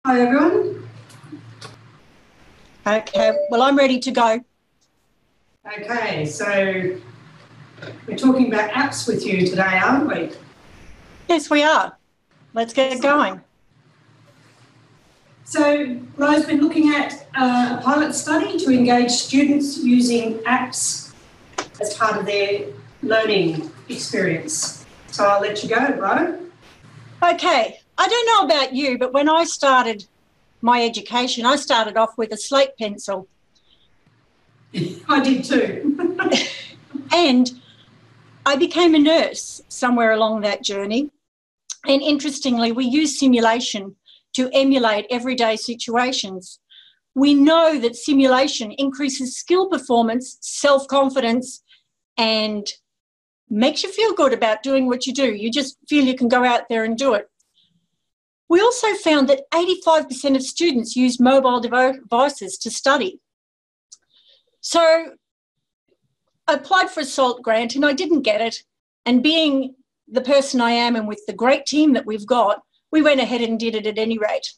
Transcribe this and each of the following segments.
Hi everyone. Okay, well I'm ready to go. Okay, so we're talking about apps with you today, aren't we? Yes, we are. Let's get going. So Ro's been looking at a pilot study to engage students using apps as part of their learning experience. So I'll let you go, Ro. Okay, I don't know about you, but when I started my education, I started off with a slate pencil. I did too. And I became a nurse somewhere along that journey. And interestingly, we use simulation to emulate everyday situations. We know that simulation increases skill performance, self-confidence, and makes you feel good about doing what you do. You just feel you can go out there and do it. We also found that 85% of students use mobile devices to study. So I applied for a SALT grant and I didn't get it. And being the person I am and with the great team that we've got, we went ahead and did it at any rate.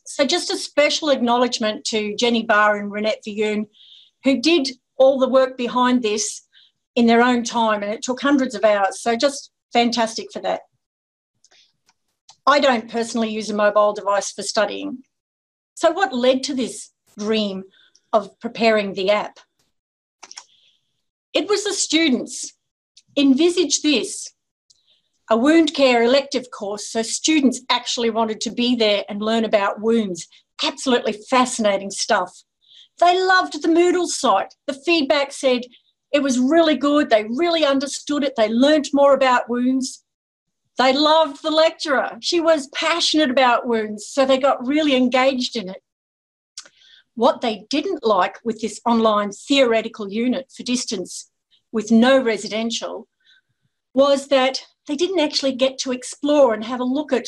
So just a special acknowledgement to Jennie, Barr and Renette Viljoen, who did all the work behind this in their own time, and it took hundreds of hours. So just fantastic for that. I don't personally use a mobile device for studying. So what led to this dream of preparing the app? It was the students. Envisage this, a wound care elective course, so students actually wanted to be there and learn about wounds. Absolutely fascinating stuff. They loved the Moodle site. The feedback said it was really good. They really understood it. They learnt more about wounds. They loved the lecturer. She was passionate about wounds, so they got really engaged in it. What they didn't like with this online theoretical unit for distance with no residential was that they didn't actually get to explore and have a look at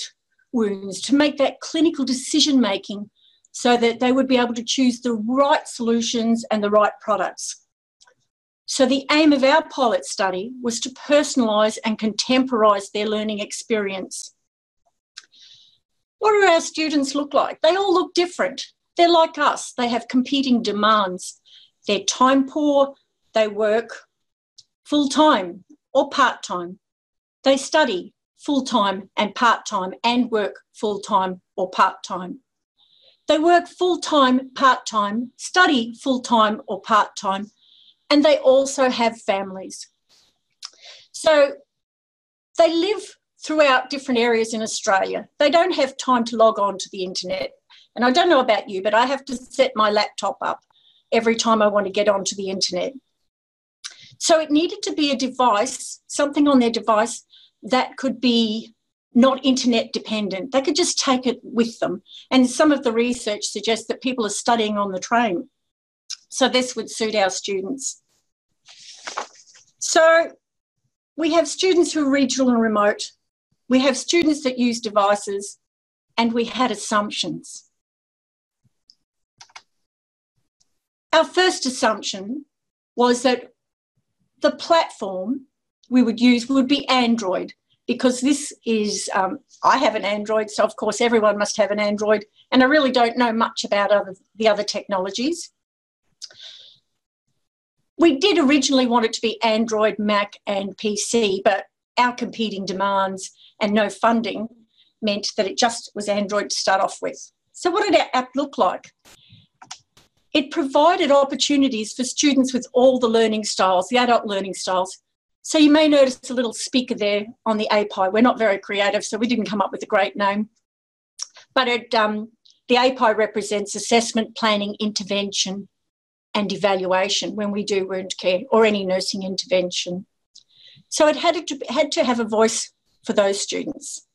wounds to make that clinical decision making so that they would be able to choose the right solutions and the right products. So the aim of our pilot study was to personalise and contemporise their learning experience. What do our students look like? They all look different. They're like us. They have competing demands. They're time poor. They work full-time or part-time. They study full-time and part-time and work full-time or part-time. They work full-time, part-time, study full-time or part-time, and they also have families. So they live throughout different areas in Australia. They don't have time to log on to the internet. And I don't know about you, but I have to set my laptop up every time I want to get onto the internet. So it needed to be a device, something on their device that could be not internet dependent. They could just take it with them. And some of the research suggests that people are studying on the train. So this would suit our students. So we have students who are regional and remote. We have students that use devices, and we had assumptions. Our first assumption was that the platform we would use would be Android, because this is, I have an Android, so of course everyone must have an Android, and I really don't know much about the other technologies. We did originally want it to be Android, Mac and PC, but our competing demands and no funding meant that it just was Android to start off with. So what did our app look like? It provided opportunities for students with all the learning styles, the adult learning styles. So you may notice a little speaker there on the Appy. We're not very creative, so we didn't come up with a great name. But the Appy represents assessment, planning, intervention and evaluation when we do wound care or any nursing intervention. So it had to have a voice for those students.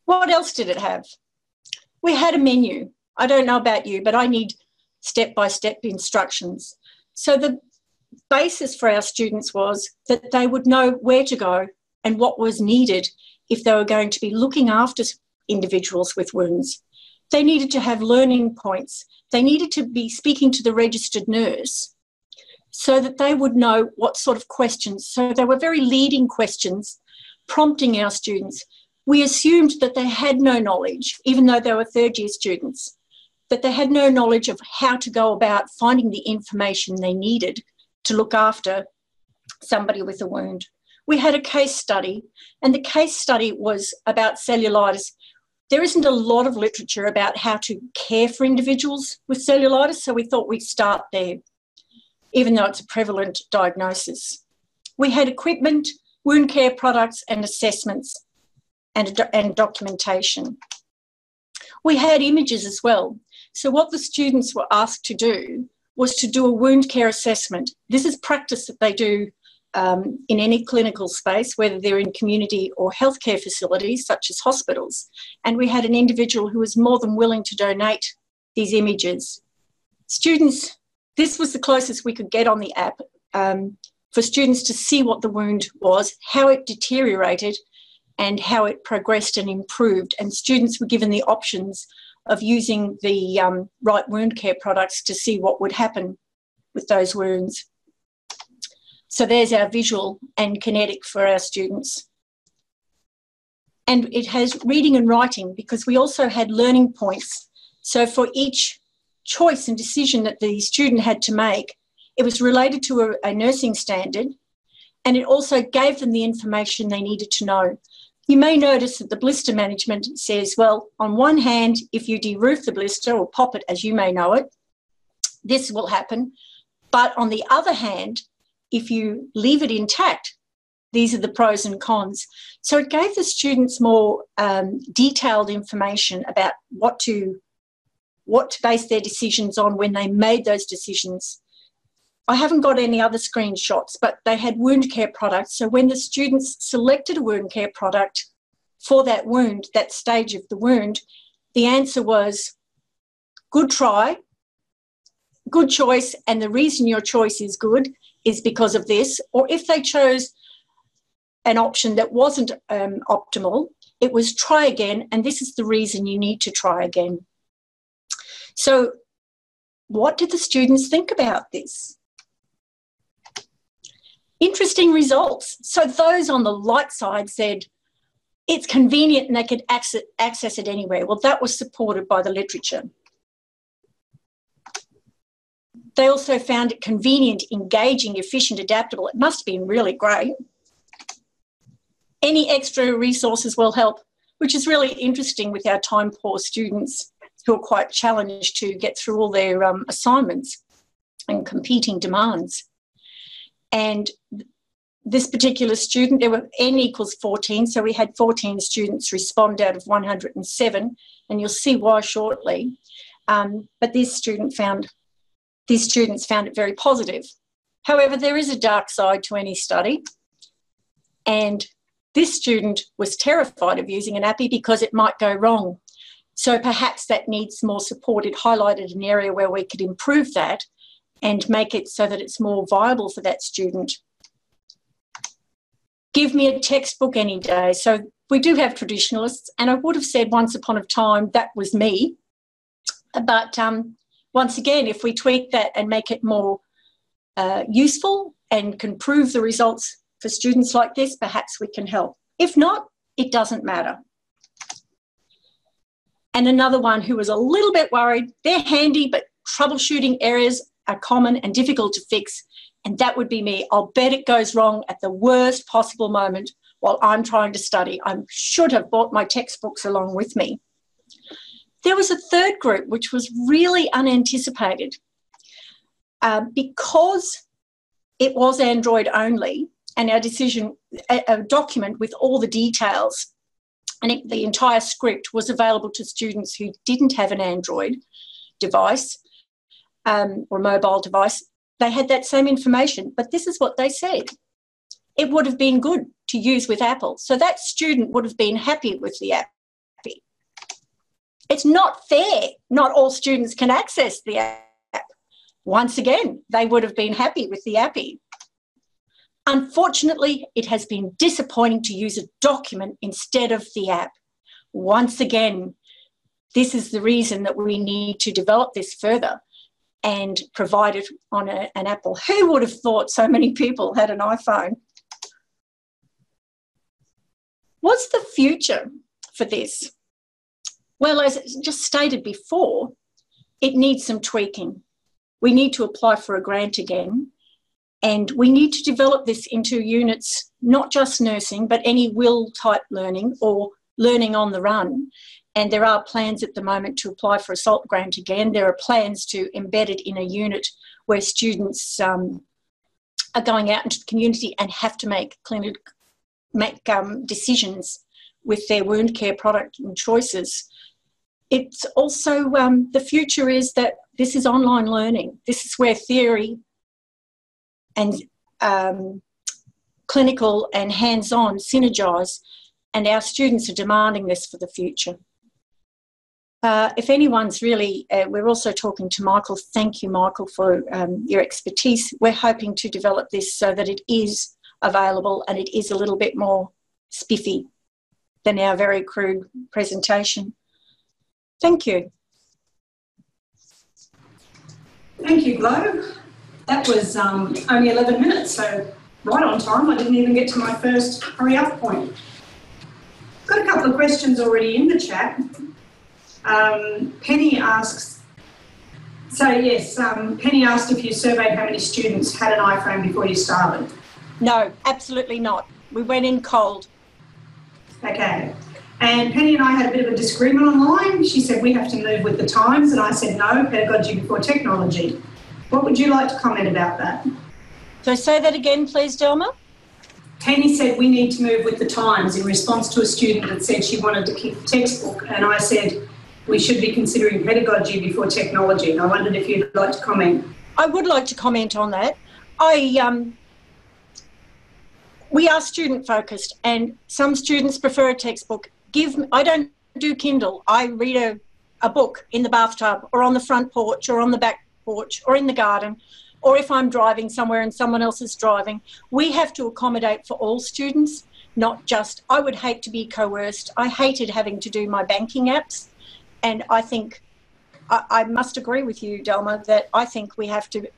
What else did it have? We had a menu. I don't know about you, but I need step-by-step instructions. So the basis for our students was that they would know where to go and what was needed if they were going to be looking after individuals with wounds. They needed to have learning points. They needed to be speaking to the registered nurse so that they would know what sort of questions. So they were very leading questions, prompting our students. We assumed that they had no knowledge, even though they were third-year students, that they had no knowledge of how to go about finding the information they needed to look after somebody with a wound. We had a case study, and the case study was about cellulitis. There isn't a lot of literature about how to care for individuals with cellulitis, so we thought we'd start there, even though it's a prevalent diagnosis. We had equipment, wound care products and assessments and documentation. We had images as well. So what the students were asked to do was to do a wound care assessment. This is practice that they do in any clinical space, whether they're in community or healthcare facilities such as hospitals. And we had an individual who was more than willing to donate these images. Students, this was the closest we could get on the app for students to see what the wound was, how it deteriorated, and how it progressed and improved. And students were given the options of using the right wound care products to see what would happen with those wounds. So there's our visual and kinetic for our students. And it has reading and writing because we also had learning points. So for each choice and decision that the student had to make, it was related to a nursing standard, and it also gave them the information they needed to know. You may notice that the blister management says, well, on one hand, if you de-roof the blister or pop it as you may know it, this will happen. But on the other hand, if you leave it intact, these are the pros and cons. So it gave the students more detailed information about what to base their decisions on when they made those decisions. I haven't got any other screenshots, but they had wound care products. So when the students selected a wound care product for that wound, that stage of the wound, the answer was good try, good choice, and the reason your choice is good is because of this. Or if they chose an option that wasn't optimal, it was try again, and this is the reason you need to try again. So what did the students think about this? Interesting results. So those on the light side said it's convenient and they could access it anywhere. Well, that was supported by the literature. They also found it convenient, engaging, efficient, adaptable. It must have been really great. Any extra resources will help, which is really interesting with our time-poor students who are quite challenged to get through all their assignments and competing demands. And this particular student, there were N equals 14, so we had 14 students respond out of 107, and you'll see why shortly. But these students found it very positive. However, there is a dark side to any study, and this student was terrified of using an Appy because it might go wrong. So perhaps that needs more support. It highlighted an area where we could improve that and make it so that it's more viable for that student. Give me a textbook any day. So we do have traditionalists, and I would have said once upon a time that was me. But once again, if we tweak that and make it more useful and can prove the results for students like this, perhaps we can help. If not, it doesn't matter. And another one who was a little bit worried, they're handy, but troubleshooting areas are common and difficult to fix, and that would be me. I'll bet it goes wrong at the worst possible moment while I'm trying to study. I should have brought my textbooks along with me. There was a third group which was really unanticipated. Because it was Android only, and our decision, a document with all the details, and the entire script was available to students who didn't have an Android device or mobile device. They had that same information, but this is what they said. It would have been good to use with Apple. So that student would have been happy with the Appy. It's not fair. Not all students can access the app. Once again, they would have been happy with the Appy. Unfortunately, it has been disappointing to use a document instead of the app. Once again, this is the reason that we need to develop this further and provide it on an Apple. Who would have thought so many people had an iPhone? What's the future? for this? Well, as just stated before, it needs some tweaking. We need to apply for a grant again, and we need to develop this into units, not just nursing, but any will-type learning or learning on the run. And there are plans at the moment to apply for a SALT grant again. There are plans to embed it in a unit where students are going out into the community and have to make decisions with their wound care product and choices. It's also, the future is that this is online learning. This is where theory and clinical and hands-on synergise, and our students are demanding this for the future. If anyone's really, we're also talking to Michael. Thank you, Michael, for your expertise. We're hoping to develop this so that it is available and it is a little bit more spiffy than our very crude presentation. Thank you. Thank you, Glo. That was only 11 minutes, so right on time. I didn't even get to my first hurry up point. Got a couple of questions already in the chat. Penny asks, Penny asked if you surveyed how many students had an iPhone before you started. No, absolutely not. We went in cold. Okay. And Penny and I had a bit of a disagreement online. She said we have to move with the times, and I said no, pedagogy before technology. What would you like to comment about that? So say that again, please, Delma. Penny said we need to move with the times in response to a student that said she wanted to keep the textbook, and I said we should be considering pedagogy before technology. And I wondered if you'd like to comment. I would like to comment on that. We are student focused, and some students prefer a textbook. I don't do Kindle. I read a book in the bathtub or on the front porch or on the back porch or in the garden, or if I'm driving somewhere and someone else is driving. We have to accommodate for all students, not just, I would hate to be coerced. I hated having to do my banking apps, and I think, I must agree with you, Delma, that I think we have to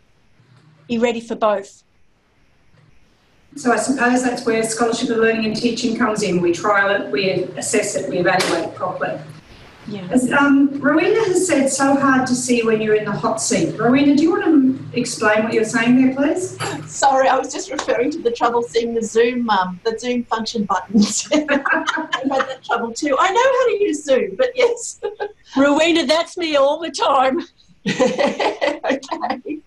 be ready for both. So I suppose that's where Scholarship of Learning and Teaching comes in. We trial it, we assess it, we evaluate it properly. Yeah. Rowena has said, so hard to see when you're in the hot seat. Rowena, do you want to explain what you're saying there, please? Sorry, I was just referring to the trouble seeing the Zoom function buttons. I've had that trouble too. I know how to use Zoom, but yes. Rowena, that's me all the time. Okay.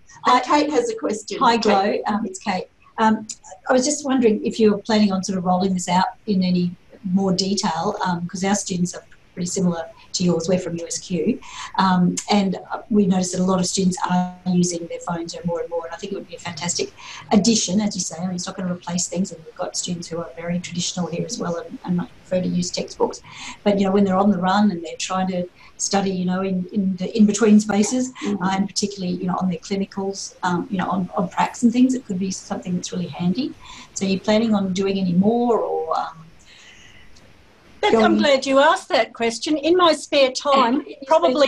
Kate has a question. Hi, Glo. It's Kate. I was just wondering if you're planning on sort of rolling this out in any more detail, because our students are pretty similar to yours. We're from USQ, and we noticed that a lot of students are using their phones more and more, and I think it would be a fantastic addition, as you say. I mean, it's not going to replace things, and we've got students who are very traditional here as well and might prefer to use textbooks. But, you know, when they're on the run and they're trying to study, you know, in the in-between spaces, and particularly, you know, on their clinicals, you know, on pracs and things, it could be something that's really handy. So are you planning on doing any more, or... I'm glad you asked that question. In my spare time, probably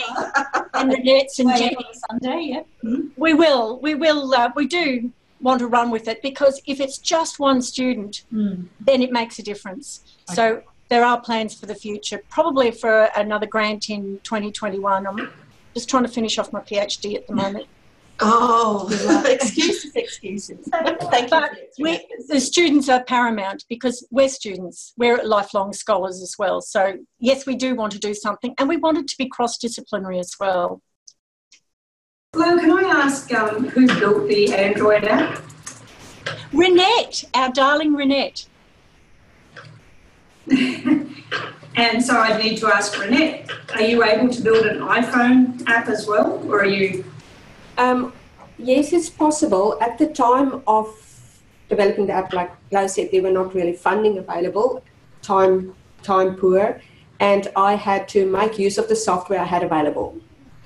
in Renette's and Jennie, on a Sunday, yeah. Mm-hmm. We do want to run with it, because if it's just one student, then it makes a difference. Okay. So there are plans for the future, probably for another grant in 2021. I'm just trying to finish off my PhD at the moment. Oh, excuses. Thank you. The students are paramount, because we're students. We're lifelong scholars as well. So, yes, we do want to do something, and we want it to be cross-disciplinary as well. Hello, can I ask who built the Android app? Renette, our darling Renette. And so I need to ask Renette, are you able to build an iPhone app as well, or are you... Yes, it's possible. At the time of developing the app, like Glo said, there were not really funding available, time poor, and I had to make use of the software I had available.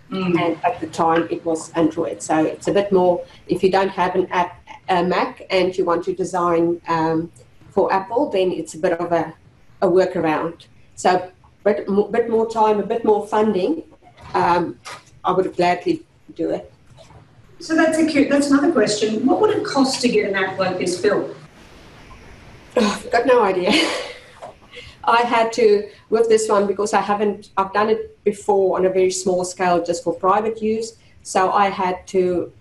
And at the time it was Android, so it's a bit more, if you don't have an app, a Mac, and you want to design for Apple, then it's a bit of a workaround. So a bit more time, a bit more funding, I would gladly do it. So that's another question. What would it cost to get an app like this built? Oh, I've got no idea. I had to, with this one, because I've done it before on a very small scale just for private use, so I had to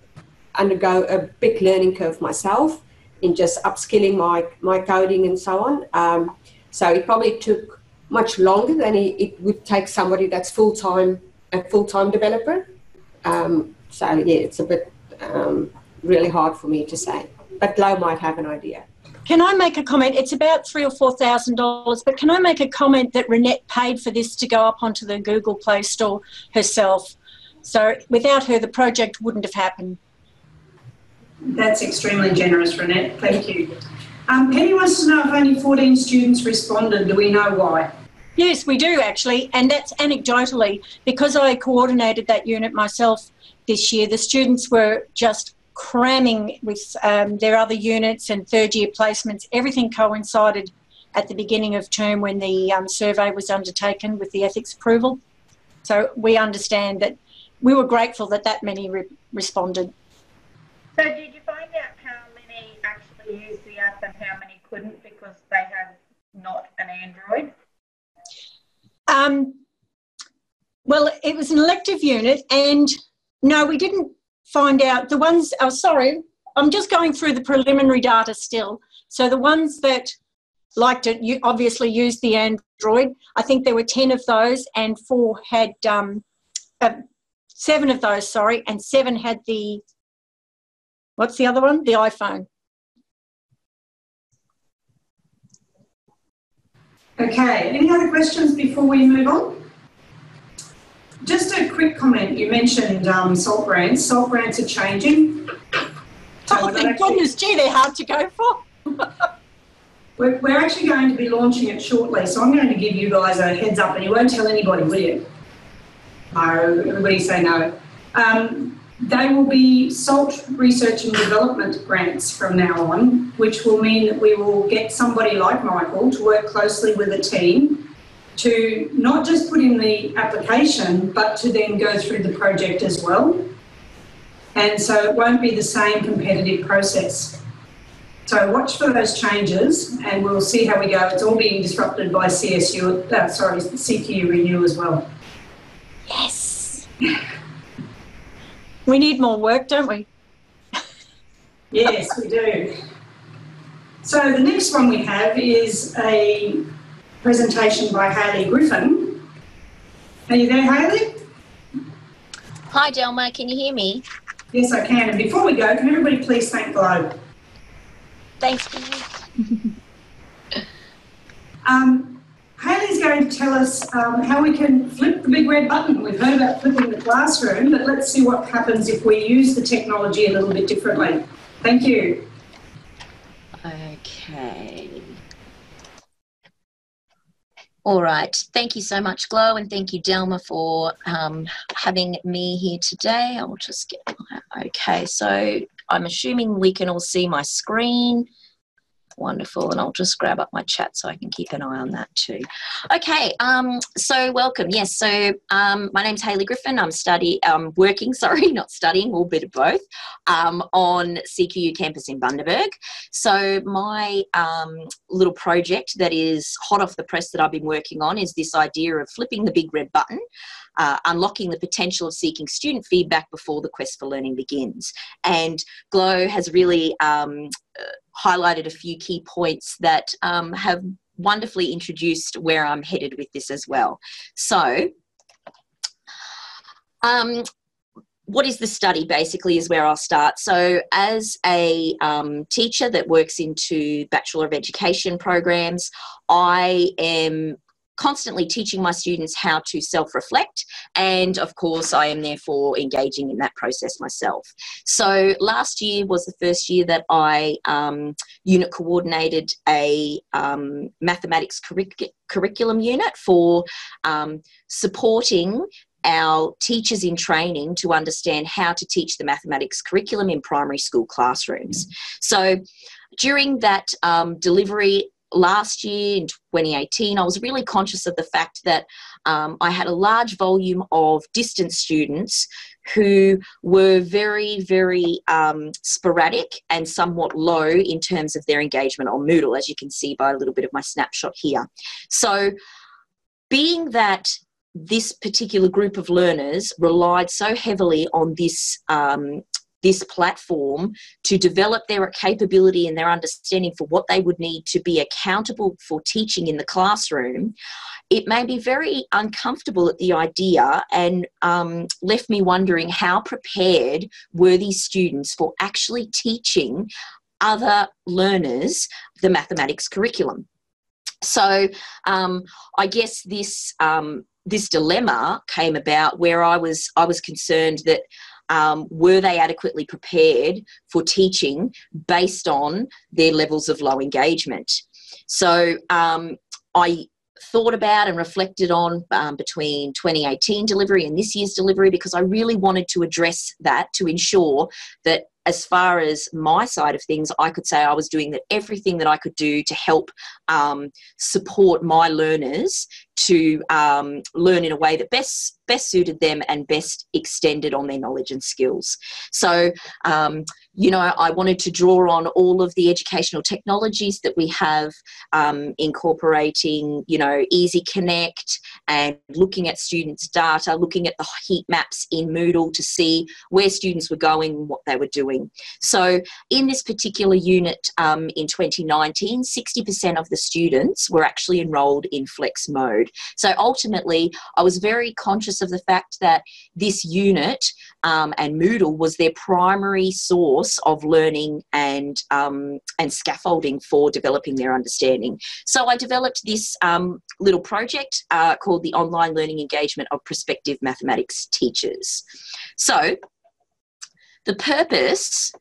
undergo a big learning curve myself in just upskilling my coding and so on. So it probably took much longer than it would take somebody that's a full-time developer. So yeah, it's a bit really hard for me to say, but Glo might have an idea. Can I make a comment? It's about $3,000 or $4,000, but can I make a comment that Renette paid for this to go up onto the Google Play Store herself? So without her, the project wouldn't have happened. That's extremely generous, Renette. Thank you. Penny wants to know if only 14 students responded. Do we know why? Yes, we do actually, and that's anecdotally. Because I coordinated that unit myself this year, the students were just cramming with their other units and third-year placements. Everything coincided at the beginning of term when the survey was undertaken with the ethics approval. So we understand that we were grateful that that many responded. So did you find out how many actually used the app and how many couldn't because they have not an Android? Well, it was an elective unit, and no, we didn't find out. The ones, oh, sorry, I'm just going through the preliminary data still. So the ones that liked it, you obviously used the Android. I think there were 10 of those, and 4 had, 7 of those, sorry, and 7 had the, what's the other one? The iPhone. Okay, any other questions before we move on? Just a quick comment. You mentioned salt grants. Salt grants are changing. Oh, thank goodness, gee, they're hard to go for. We're actually going to be launching it shortly, so I'm going to give you guys a heads up, and you won't tell anybody, will you? No, everybody say no. They will be SALT research and development grants from now on, which will mean that we will get somebody like Michael to work closely with a team to not just put in the application, but to then go through the project as well. And so it won't be the same competitive process. So watch for those changes and we'll see how we go. It's all being disrupted by CQU Renew as well. Yes. We need more work, don't we? Yes, we do. So the next one we have is a presentation by Hayley Griffin. Are you there, Hayley? Hi, Delma. Can you hear me? Yes, I can. And before we go, can everybody please thank Glo? Thanks. Hayley's going to tell us how we can flip the big red button. We've heard about flipping the classroom, but let's see what happens if we use the technology a little bit differently. Thank you. Okay. All right. Thank you so much, Glo, and thank you, Delma, for having me here today. I'll just get my, okay, so I'm assuming we can all see my screen. Wonderful, and I'll just grab up my chat so I can keep an eye on that too. Okay, so welcome. Yes, so my name's Hayley Griffin. I'm working, not studying, all bit of both, on CQU campus in Bundaberg. So my little project that is hot off the press that I've been working on is this idea of flipping the big red button, unlocking the potential of seeking student feedback before the quest for learning begins. And Glo has really highlighted a few key points that have wonderfully introduced where I'm headed with this as well. So, what is the study basically is where I'll start. So as a teacher that works into Bachelor of Education programs, I am constantly teaching my students how to self-reflect, and of course I am therefore engaging in that process myself. So last year was the first year that I unit coordinated a mathematics curriculum unit for supporting our teachers in training to understand how to teach the mathematics curriculum in primary school classrooms. So during that delivery last year in 2018, I was really conscious of the fact that I had a large volume of distance students who were very, very sporadic and somewhat low in terms of their engagement on Moodle, as you can see by a little bit of my snapshot here. So being that this particular group of learners relied so heavily on this platform to develop their capability and their understanding for what they would need to be accountable for teaching in the classroom, it made me very uncomfortable at the idea and left me wondering how prepared were these students for actually teaching other learners the mathematics curriculum. So I guess this dilemma came about where I was concerned that were they adequately prepared for teaching based on their levels of low engagement? So I thought about and reflected on between 2018 delivery and this year's delivery, because I really wanted to address that to ensure that as far as my side of things, I could say I was doing everything that I could do to help support my learners to learn in a way that best suited them and best extended on their knowledge and skills. So, you know, I wanted to draw on all of the educational technologies that we have, incorporating, you know, Easy Connect and looking at students' data, looking at the heat maps in Moodle to see where students were going and what they were doing. So in this particular unit in 2019, 60% of the students were actually enrolled in flex mode. So ultimately, I was very conscious of the fact that this unit and Moodle was their primary source of learning and scaffolding for developing their understanding. So I developed this little project called the Online Learning Engagement of Prospective Mathematics Teachers. So the purpose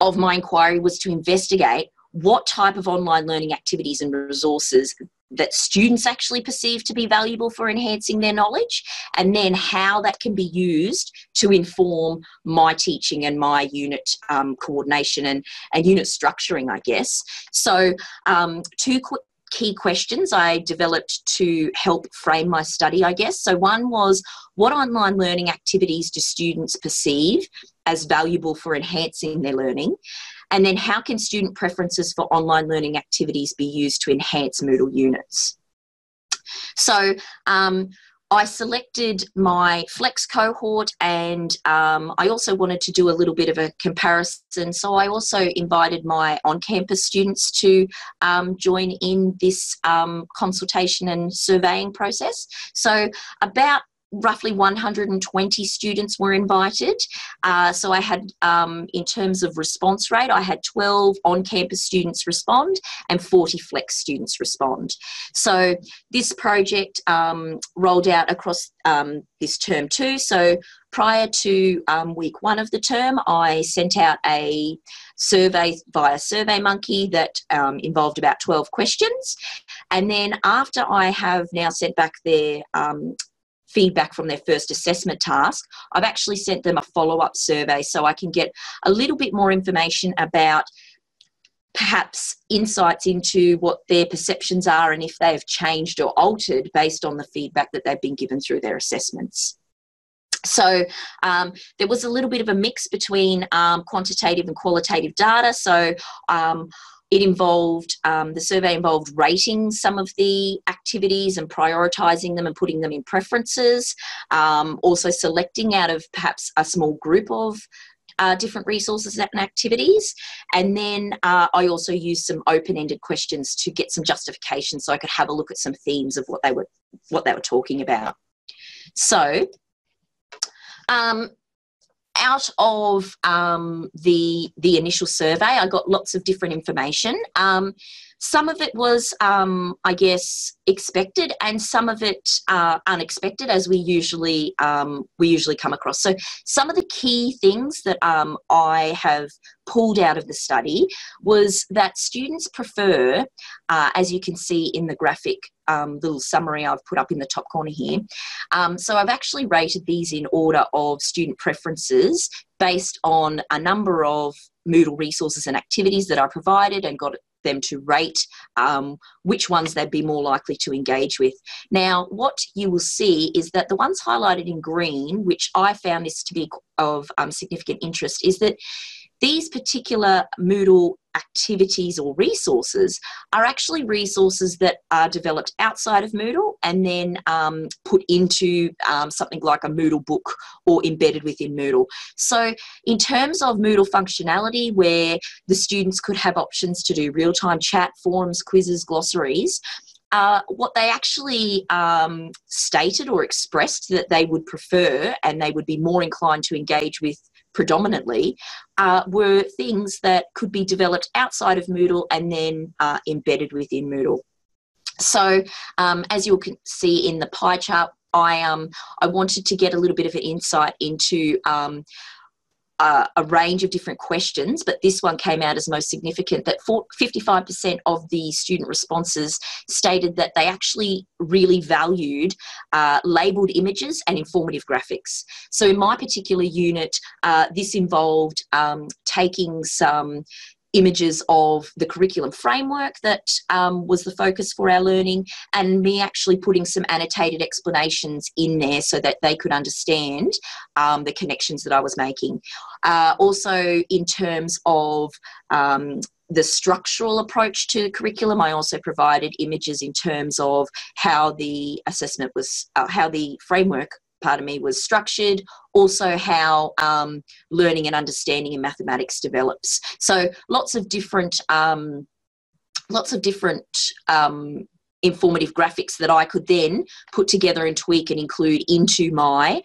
of my inquiry was to investigate what type of online learning activities and resources that students actually perceive to be valuable for enhancing their knowledge, and then how that can be used to inform my teaching and my unit coordination and unit structuring, I guess. So two key questions I developed to help frame my study, I guess. So one was, what online learning activities do students perceive as valuable for enhancing their learning? And then how can student preferences for online learning activities be used to enhance Moodle units? So I selected my flex cohort, and I also wanted to do a little bit of a comparison. So I also invited my on-campus students to join in this consultation and surveying process. So about roughly 120 students were invited. So I had, in terms of response rate, I had 12 on-campus students respond and 40 flex students respond. So this project rolled out across this term too. So prior to week 1 of the term, I sent out a survey via SurveyMonkey that involved about 12 questions. And then after I have now sent back their feedback from their first assessment task, I've actually sent them a follow-up survey so I can get a little bit more information about perhaps insights into what their perceptions are and if they've changed or altered based on the feedback that they've been given through their assessments. So there was a little bit of a mix between quantitative and qualitative data. So it involved, the survey involved rating some of the activities and prioritising them and putting them in preferences, also selecting out of perhaps a small group of different resources and activities. And then I also used some open-ended questions to get some justification so I could have a look at some themes of what they were talking about. So out of the initial survey, I got lots of different information. Some of it was, I guess, expected, and some of it unexpected, as we usually come across. So some of the key things that I have pulled out of the study was that students prefer, as you can see in the graphic little summary I've put up in the top corner here. So I've actually rated these in order of student preferences based on a number of Moodle resources and activities that I provided and got them to rate which ones they'd be more likely to engage with. Now, what you will see is that the ones highlighted in green, which I found this to be of significant interest, is that these particular Moodle activities or resources are actually resources that are developed outside of Moodle and then put into something like a Moodle book or embedded within Moodle. So in terms of Moodle functionality, where the students could have options to do real-time chat, forums, quizzes, glossaries, what they actually stated or expressed that they would prefer and they would be more inclined to engage with predominantly were things that could be developed outside of Moodle and then embedded within Moodle. So as you can see in the pie chart, I wanted to get a little bit of an insight into a range of different questions, but this one came out as most significant, that 55% of the student responses stated that they actually really valued labelled images and informative graphics. So in my particular unit, this involved taking some images of the curriculum framework that was the focus for our learning, and me actually putting some annotated explanations in there so that they could understand the connections that I was making. Also, in terms of the structural approach to curriculum, I also provided images in terms of how the assessment was, how the framework, pardon me, was structured, also how learning and understanding in mathematics develops. So lots of different informative graphics that I could then put together and tweak and include into my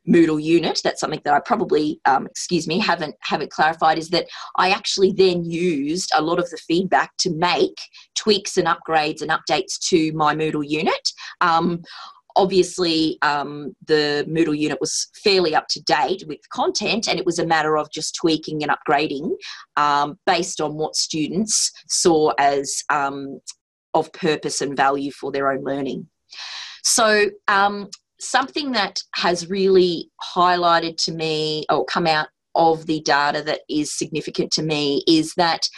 Moodle unit. That's something that I probably, haven't clarified, is that I actually then used a lot of the feedback to make tweaks and upgrades and updates to my Moodle unit. Obviously, the Moodle unit was fairly up to date with content, and it was a matter of just tweaking and upgrading based on what students saw as of purpose and value for their own learning. So something that has really highlighted to me or come out of the data that is significant to me is that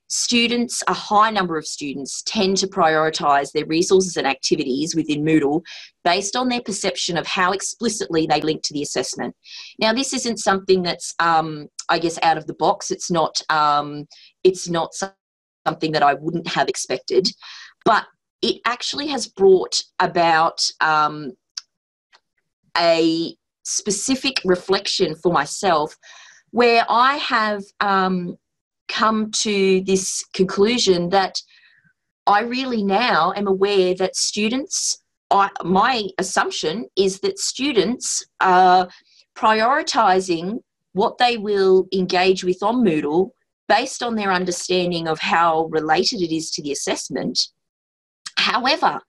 students, a high number of students, tend to prioritise their resources and activities within Moodle based on their perception of how explicitly they link to the assessment. Now, this isn't something that's, I guess, out of the box. It's not something that I wouldn't have expected, but it actually has brought about a specific reflection for myself where I have come to this conclusion that I really now am aware that students, my assumption is that students are prioritising what they will engage with on Moodle based on their understanding of how related it is to the assessment. However,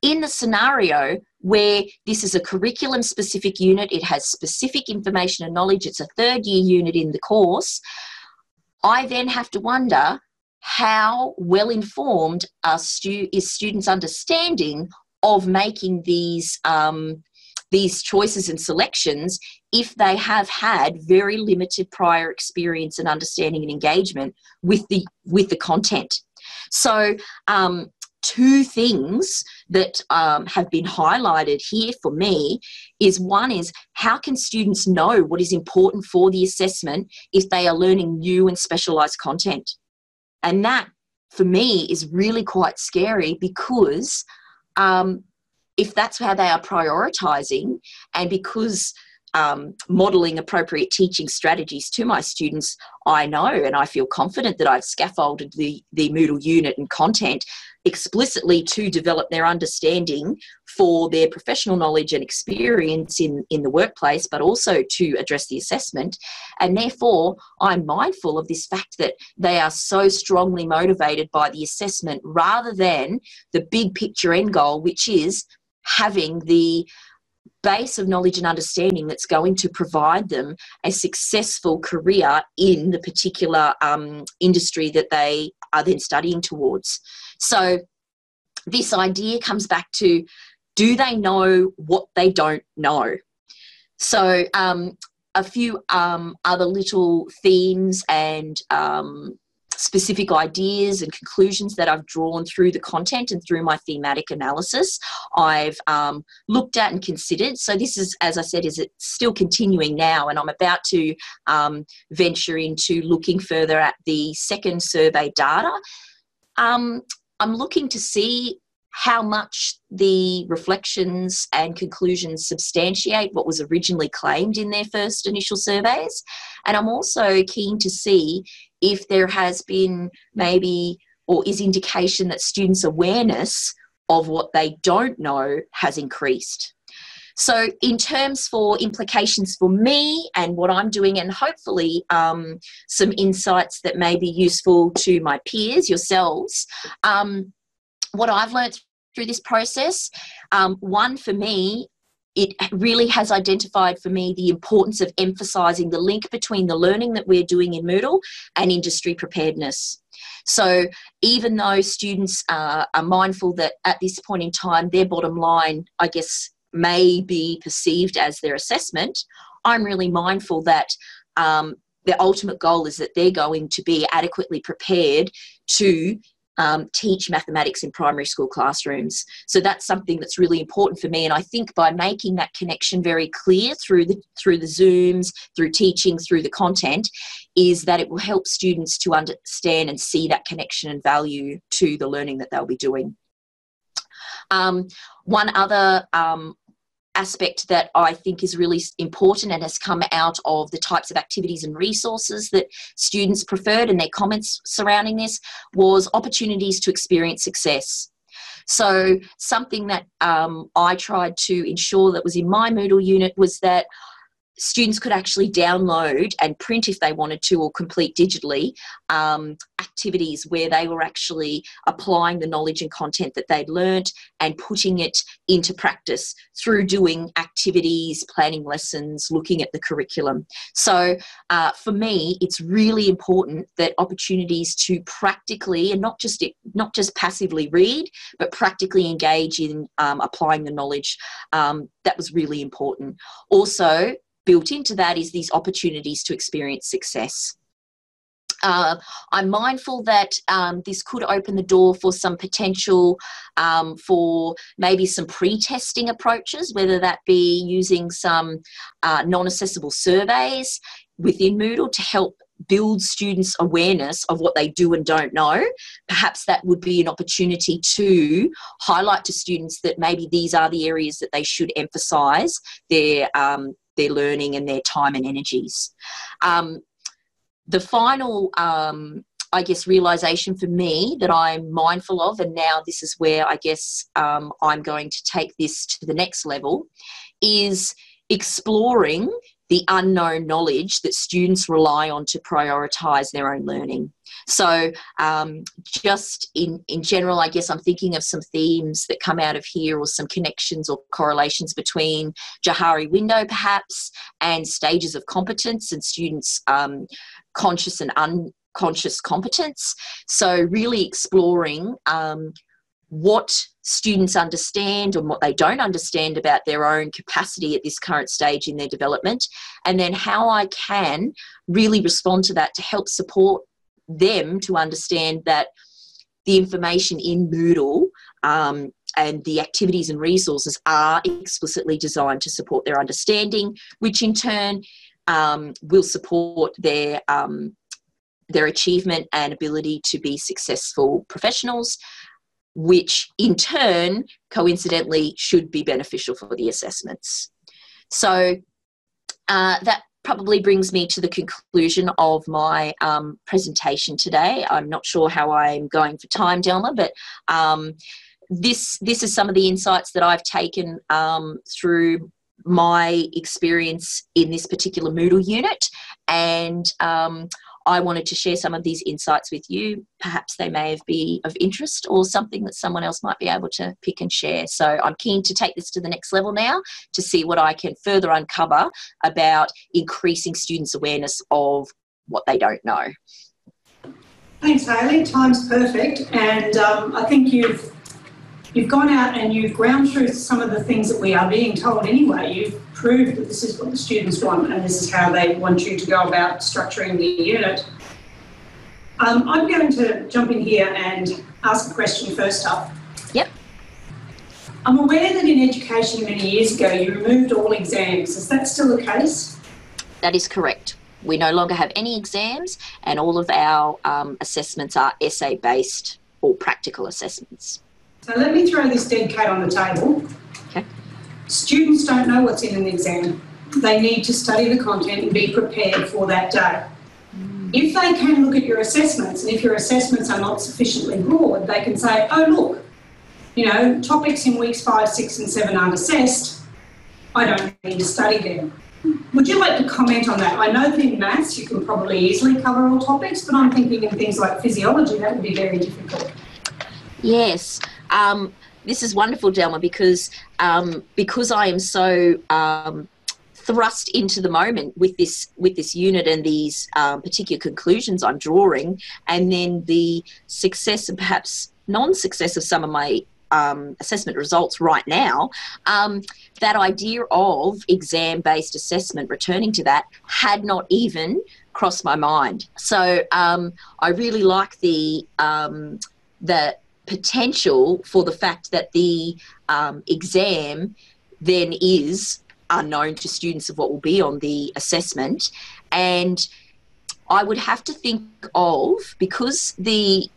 in the scenario where this is a curriculum-specific unit, it has specific information and knowledge, it's a third-year unit in the course, I then have to wonder how well-informed is students' understanding of making these choices and selections if they have had very limited prior experience and understanding and engagement with the content. So two things that have been highlighted here for me is, one is, how can students know what is important for the assessment if they are learning new and specialised content? And that, for me, is really quite scary, because if that's how they are prioritising, and because modelling appropriate teaching strategies to my students, I know and I feel confident that I've scaffolded the Moodle unit and content explicitly to develop their understanding for their professional knowledge and experience in the workplace, but also to address the assessment. And therefore, I'm mindful of this fact that they are so strongly motivated by the assessment rather than the big picture end goal, which is having the base of knowledge and understanding that's going to provide them a successful career in the particular industry that they are then studying towards. So this idea comes back to, do they know what they don't know? So a few other little themes and specific ideas and conclusions that I've drawn through the content and through my thematic analysis, I've looked at and considered. So this is, as I said, is it's still continuing now, and I'm about to venture into looking further at the second survey data. I'm looking to see how much the reflections and conclusions substantiate what was originally claimed in their first initial surveys. And I'm also keen to see if there has been maybe, or is indication that students' awareness of what they don't know has increased. So in terms for implications for me and what I'm doing, and hopefully some insights that may be useful to my peers, yourselves, what I've learned through this process, one, for me, it really has identified for me the importance of emphasising the link between the learning that we're doing in Moodle and industry preparedness. So even though students are mindful that at this point in time their bottom line, I guess, may be perceived as their assessment, I'm really mindful that the ultimate goal is that they're going to be adequately prepared to teach mathematics in primary school classrooms. So that's something that's really important for me, and I think by making that connection very clear through the Zooms, through teaching, through the content, is that it will help students to understand and see that connection and value to the learning that they'll be doing. One other aspect that I think is really important and has come out of the types of activities and resources that students preferred and their comments surrounding this was opportunities to experience success. So something that I tried to ensure that was in my Moodle unit was that students could actually download and print if they wanted to, or complete digitally, activities where they were actually applying the knowledge and content that they'd learnt and putting it into practice through doing activities, planning lessons, looking at the curriculum. So for me, it's really important that opportunities to practically, and not just passively read, but practically engage in applying the knowledge, that was really important. Also, built into that is these opportunities to experience success. I'm mindful that this could open the door for some potential for maybe some pre-testing approaches, whether that be using some non-assessable surveys within Moodle to help build students' awareness of what they do and don't know. Perhaps that would be an opportunity to highlight to students that maybe these are the areas that they should emphasise their learning and their time and energies. The final, I guess, realisation for me that I'm mindful of, and now this is where I guess I'm going to take this to the next level, is exploring the unknown knowledge that students rely on to prioritise their own learning. So just in general, I guess I'm thinking of some themes that come out of here, or some connections or correlations between Johari window perhaps and stages of competence and students' conscious and unconscious competence. So really exploring what students understand and what they don't understand about their own capacity at this current stage in their development, and then how I can really respond to that to help support them to understand that the information in Moodle and the activities and resources are explicitly designed to support their understanding, which in turn will support their achievement and ability to be successful professionals, which in turn, coincidentally, should be beneficial for the assessments. So that probably brings me to the conclusion of my presentation today. I'm not sure how I'm going for time, Delma, but this is some of the insights that I've taken through my experience in this particular Moodle unit, and I wanted to share some of these insights with you. Perhaps they may be of interest or something that someone else might be able to pick and share. So I'm keen to take this to the next level now to see what I can further uncover about increasing students' awareness of what they don't know. Thanks, Hayley. Time's perfect. And I think you've gone out and you've ground truth some of the things that we are being told anyway. You've proved that this is what the students want and this is how they want you to go about structuring the unit. I'm going to jump in here and ask a question first up. Yep. I'm aware that in education many years ago you removed all exams. Is that still the case? That is correct. We no longer have any exams, and all of our assessments are essay-based or practical assessments. So let me throw this dead cat on the table. Okay. Students don't know what's in an exam. They need to study the content and be prepared for that day. If they can look at your assessments, and if your assessments are not sufficiently broad, they can say, oh, look, you know, topics in weeks 5, 6 and 7 aren't assessed. I don't need to study them. Would you like to comment on that? I know that in maths you can probably easily cover all topics, but I'm thinking in things like physiology that would be very difficult. Yes. This is wonderful, Delma, because I am so thrust into the moment with this unit and these particular conclusions I'm drawing, and then the success and perhaps non-success of some of my assessment results right now, that idea of exam-based assessment, returning to that, had not even crossed my mind. So I really like the potential for the fact that the exam then is unknown to students of what will be on the assessment. And I would have to think of, because the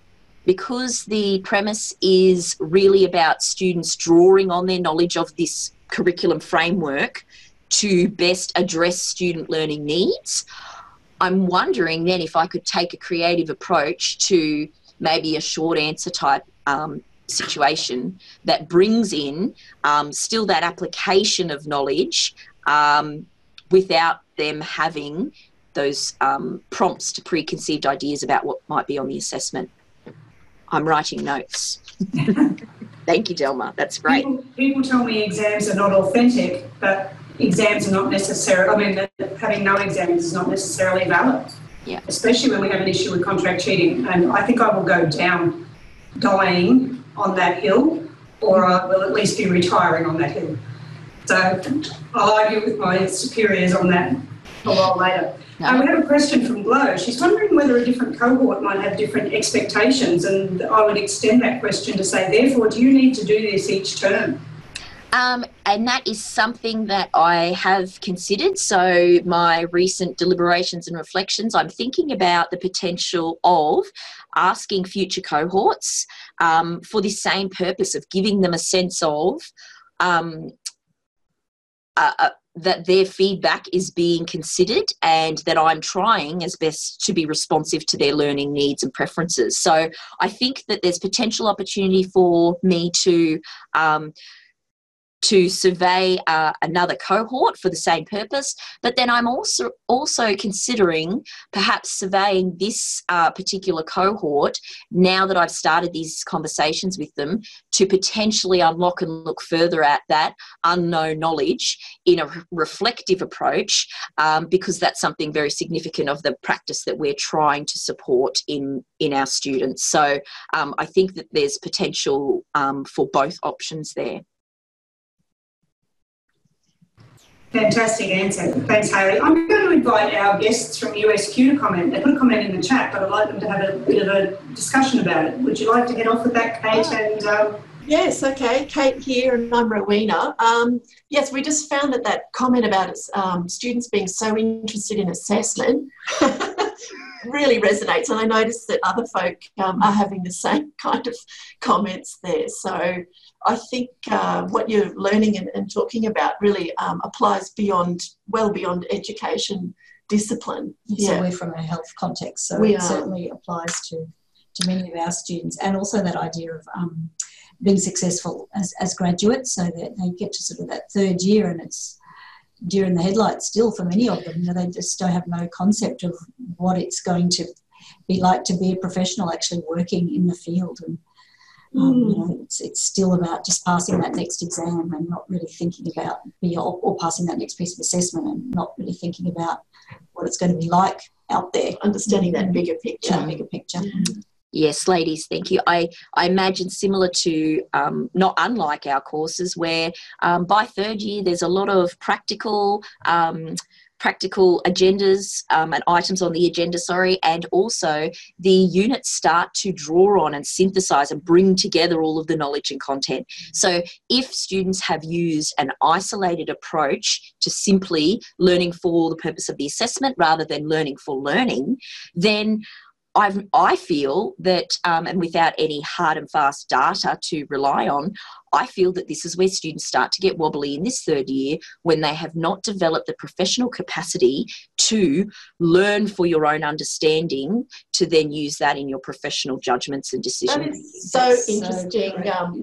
premise is really about students drawing on their knowledge of this curriculum framework to best address student learning needs, I'm wondering then if I could take a creative approach to maybe a short answer type situation that brings in still that application of knowledge without them having those prompts to preconceived ideas about what might be on the assessment. I'm writing notes. Thank you, Delma. That's great. People tell me exams are not authentic, but exams are not necessarily, I mean, having no exams is not necessarily valid. Yeah. Especially when we have an issue with contract cheating. And I think I will go down dying on that hill, or I will at least be retiring on that hill. So I'll argue with my superiors on that a while later. No. We have a question from Glo. She's wondering whether a different cohort might have different expectations, and I would extend that question to say, therefore, do you need to do this each term? And that is something that I have considered. So my recent deliberations and reflections, I'm thinking about the potential of asking future cohorts for the same purpose of giving them a sense of that their feedback is being considered and that I'm trying as best to be responsive to their learning needs and preferences. So I think that there's potential opportunity for me to survey another cohort for the same purpose, but then I'm also considering perhaps surveying this particular cohort now that I've started these conversations with them to potentially unlock and look further at that unknown knowledge in a reflective approach, because that's something very significant of the practice that we're trying to support in our students. So I think that there's potential for both options there. Fantastic answer. Thanks, Hayley. I'm going to invite our guests from USQ to comment. They put a comment in the chat, but I'd like them to have a bit of a discussion about it. Would you like to head off with that, Kate? And Yes, okay. Kate here, and I'm Rowena. Yes, we just found that comment about students being so interested in assessment really resonates, and I noticed that other folk are having the same kind of comments there. So I think what you're learning and talking about really applies well beyond education discipline. So we're from a health context, so it certainly applies to many of our students, and also that idea of being successful as graduates, so that they get to sort of that third year and it's deer in the headlights still for many of them. You know, they just don't have no concept of what it's going to be like to be a professional actually working in the field. And you know, it's still about just passing that next exam and not really thinking about or passing that next piece of assessment and not really thinking about what it's going to be like out there. Understanding that bigger picture. Yes, ladies, thank you. I imagine similar to, not unlike our courses, where by third year there's a lot of practical practical agendas and items on the agenda, and also the units start to draw on and synthesize and bring together all of the knowledge and content. So if students have used an isolated approach to simply learning for the purpose of the assessment rather than learning for learning, then I feel that, and without any hard and fast data to rely on, I feel that this is where students start to get wobbly in this third year, when they have not developed the professional capacity to learn for your own understanding, to then use that in your professional judgments and decision making. That is so interesting.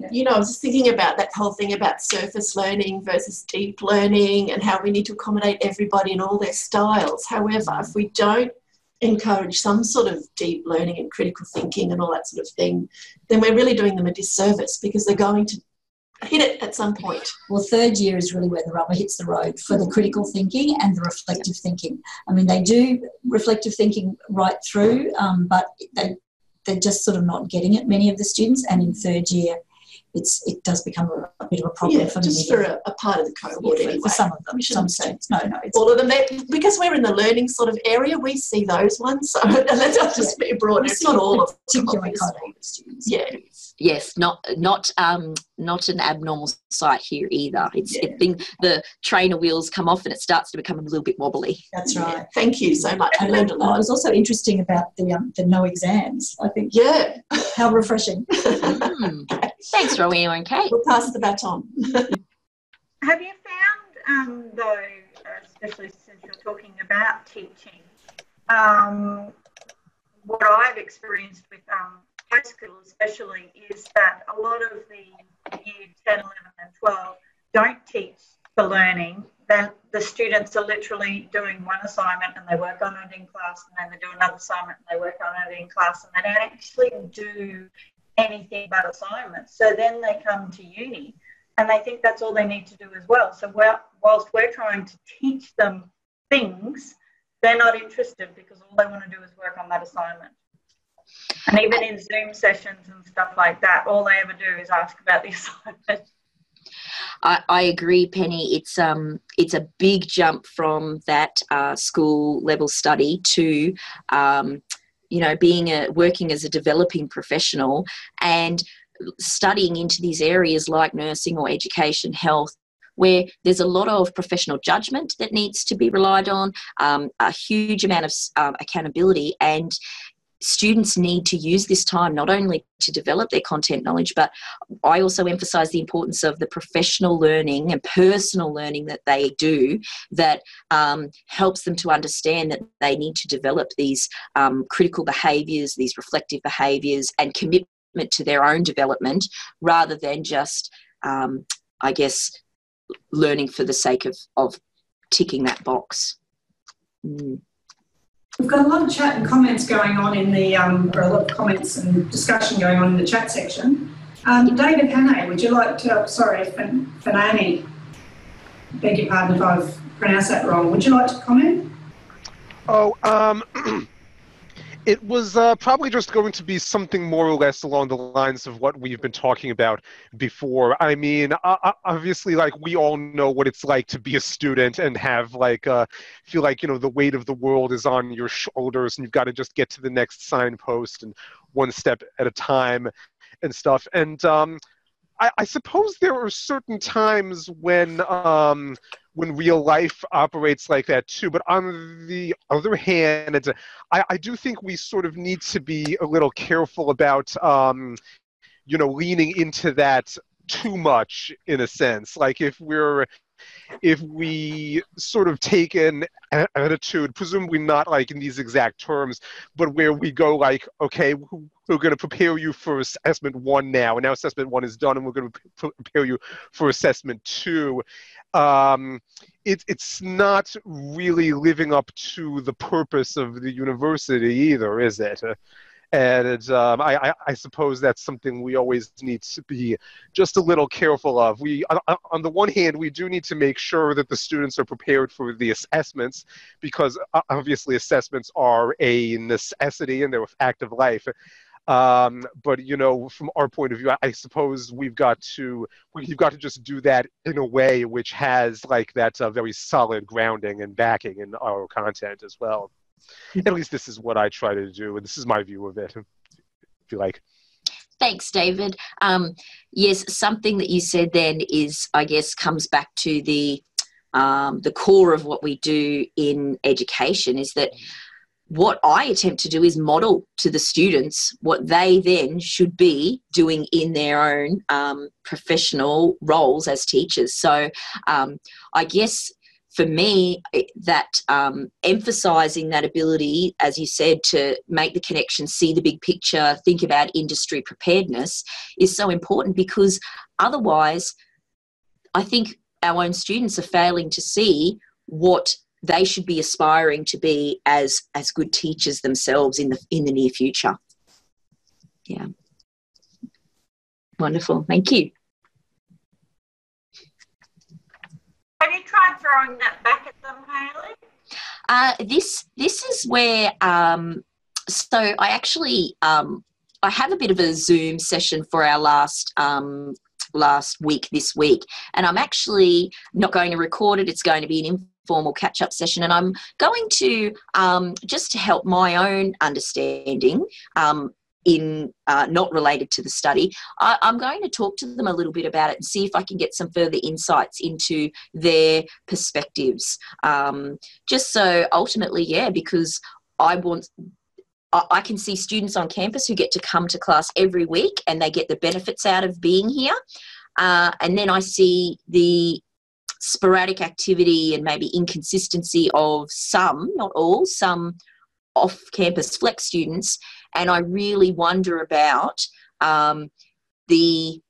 You know, I was just thinking about that whole thing about surface learning versus deep learning, and how we need to accommodate everybody and all their styles. However, if we don't encourage some sort of deep learning and critical thinking and all that sort of thing, then we're really doing them a disservice, because they're going to hit it at some point. Well, third year is really where the rubber hits the road for the critical thinking and the reflective thinking. I mean, they do reflective thinking right through, but they're just sort of not getting it, many of the students, and in third year it does become a bit of a problem for just many. For a part of the cohort anyway. For some of them. Some students. No, it's all of them. Because we're in the learning sort of area, we see those ones. So let's not just be broad. It's not all of them. Particular cohort of students. Yeah. Yes, not an abnormal sight here either. The trainer wheels come off and it starts to become a little bit wobbly. That's right. Yeah. Thank you so much. I learned a lot. It was also interesting about the no exams, I think. Yeah. How refreshing. Thanks, Rowena and Kate. We'll pass the baton. Have you found, though, especially since you're talking about teaching, what I've experienced with high school especially is that a lot of the year 10, 11 and 12 don't teach the learning. Then the students are literally doing one assignment and they work on it in class, and then they do another assignment and they work on it in class, and they don't actually do anything but assignments. So then they come to uni and they think that's all they need to do as well. So whilst we're trying to teach them things, they're not interested, because all they want to do is work on that assignment. And even in Zoom sessions and stuff like that, all they ever do is ask about the assignment. I agree, Penny. It's a big jump from that school level study to working as a developing professional and studying into these areas like nursing or education, health, where there's a lot of professional judgment that needs to be relied on, a huge amount of accountability, and students need to use this time not only to develop their content knowledge, but I also emphasise the importance of the professional learning and personal learning that they do that helps them to understand that they need to develop these critical behaviours, these reflective behaviours, and commitment to their own development, rather than just, learning for the sake of ticking that box. We've got a lot of chat and comments going on in the, or a lot of comments and discussion going on in the chat section. David Hannay, would you like to, Fanany, beg your pardon if I've pronounced that wrong, would you like to comment? It was probably just going to be something more or less along the lines of what we've been talking about before. I mean, obviously, like, we all know what it's like to be a student and have, like, feel like, the weight of the world is on your shoulders and you've got to just get to the next signpost and one step at a time and stuff. And I suppose there are certain times when real life operates like that too. But on the other hand, I do think we sort of need to be a little careful about, leaning into that too much, in a sense. Like, if we sort of take an attitude, presumably not like in these exact terms, but where we go like, okay, we're going to prepare you for assessment 1 now, and now assessment 1 is done, and we're going to prepare you for assessment 2. It's not really living up to the purpose of the university either, is it? And I suppose that's something we always need to be just a little careful of. On the one hand, we do need to make sure that the students are prepared for the assessments, because obviously assessments are a necessity and they're a fact of life. But you know, from our point of view, I suppose we've got to just do that in a way which has like that very solid grounding and backing in our content as well. At least this is what I try to do, and this is my view of it, if you like. Thanks, David. Yes, something that you said then is, I guess, comes back to the core of what we do in education, is that what I attempt to do is model to the students what they then should be doing in their own professional roles as teachers. So I guess for me, that emphasising that ability, as you said, to make the connection, see the big picture, think about industry preparedness is so important, because otherwise I think our own students are failing to see what they should be aspiring to be as good teachers themselves in the near future. Yeah. Wonderful. Thank you. Have you tried throwing that back at them, Hayley? This is where so I actually I have a bit of a Zoom session for our last week this week, and I'm actually not going to record it. It's going to be an informal catch-up session, and I'm going to just to help my own understanding in not related to the study, I'm going to talk to them a little bit about it and see if I can get some further insights into their perspectives. Just so ultimately, yeah, because I can see students on campus who get to come to class every week and they get the benefits out of being here. And then I see the sporadic activity and maybe inconsistency of some, not all, some off-campus flex students, and I really wonder about the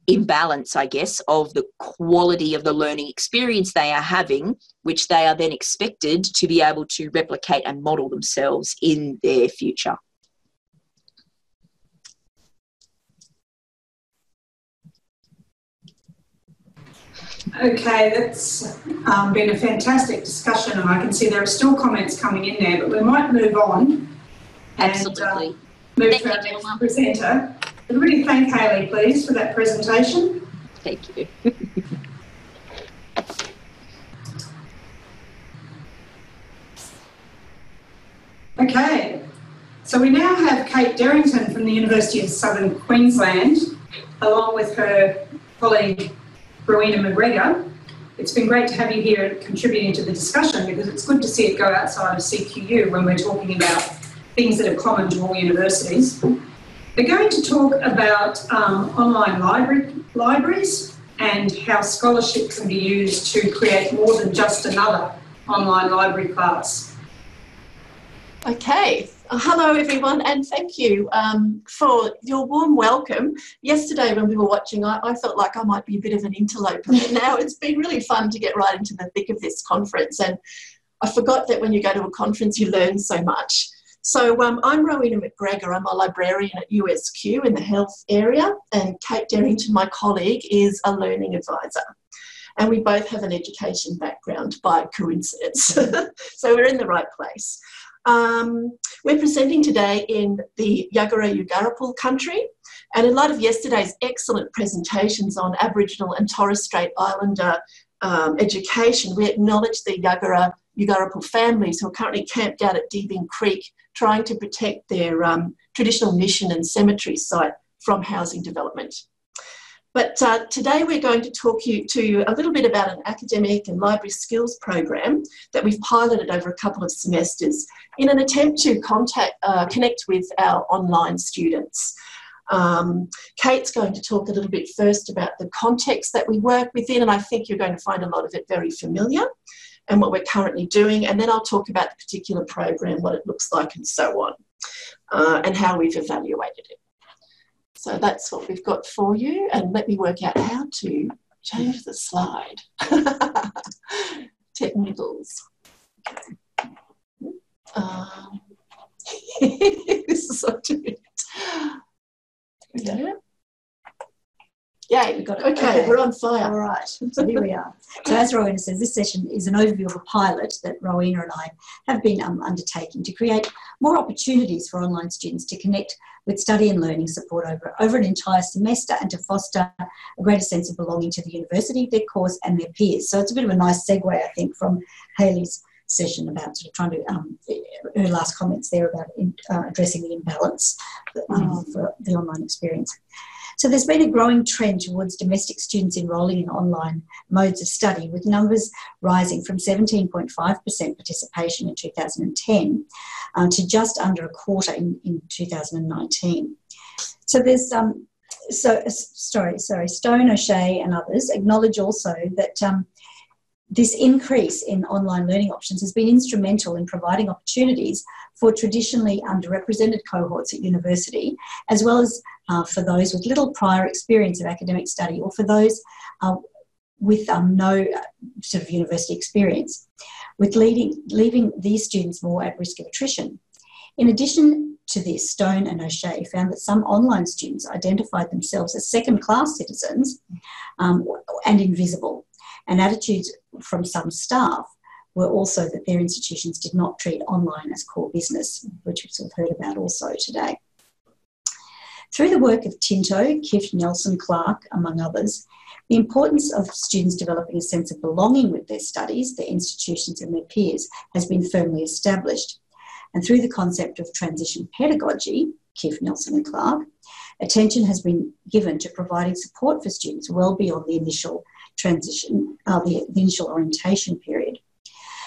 imbalance, I guess, of the quality of the learning experience they are having, which they are then expected to be able to replicate and model themselves in their future. Okay, that's been a fantastic discussion, and I can see there are still comments coming in there, but we might move on. Absolutely. And move to our next presenter. Everybody thank Hayley, please, for that presentation. Thank you. Okay, so we now have Kate Derrington from the University of Southern Queensland, along with her colleague Rowena McGregor. It's been great to have you here contributing to the discussion, because it's good to see it go outside of CQU when we're talking about things that are common to all universities. We're going to talk about online libraries and how scholarship can be used to create more than just another online library class. Okay, hello everyone, and thank you for your warm welcome. Yesterday when we were watching, I felt like I might be a bit of an interloper, but now it's been really fun to get right into the thick of this conference, and I forgot that when you go to a conference you learn so much. So I'm Rowena McGregor. I'm a librarian at USQ in the health area, and Kate Derrington, my colleague, is a learning advisor. And we both have an education background by coincidence, so we're in the right place. We're presenting today in the Yuggera country, and in light of yesterday's excellent presentations on Aboriginal and Torres Strait Islander education, we acknowledge the Yuggera families who are currently camped out at Deebing Creek trying to protect their traditional mission and cemetery site from housing development. But today we're going to talk to a little bit about an academic and library skills program that we've piloted over a couple of semesters in an attempt to connect with our online students. Kate's going to talk a little bit first about the context that we work within, and I think you're going to find a lot of it very familiar, and what we're currently doing, and then I'll talk about the particular program, what it looks like and so on, and how we've evaluated it. So that's what we've got for you, and let me work out how to change the slide. Technicals. This is such a bit. Yeah. Yay, we got it. Okay, we're on fire. All right, so here we are. So as Rowena says, this session is an overview of a pilot that Rowena and I have been undertaking to create more opportunities for online students to connect with study and learning support over an entire semester and to foster a greater sense of belonging to the university, their course and their peers. So it's a bit of a nice segue, I think, from Hayley's session about sort of trying to, her last comments there about addressing the imbalance for the online experience. So there's been a growing trend towards domestic students enrolling in online modes of study, with numbers rising from 17.5% participation in 2010 to just under a quarter in 2019. So there's Stone, O'Shea and others acknowledge also that this increase in online learning options has been instrumental in providing opportunities for traditionally underrepresented cohorts at university, as well as for those with little prior experience of academic study or for those with no sort of university experience, with leaving these students more at risk of attrition. In addition to this, Stone and O'Shea found that some online students identified themselves as second-class citizens and invisible, and attitudes from some staff were also that their institutions did not treat online as core business, which we've sort of heard about also today. Through the work of Tinto, Kiff, Neilsen, Clark, among others, the importance of students developing a sense of belonging with their studies, their institutions and their peers has been firmly established. And through the concept of transition pedagogy, Kiff, Neilsen and Clark, attention has been given to providing support for students well beyond the initial transition, the initial orientation period.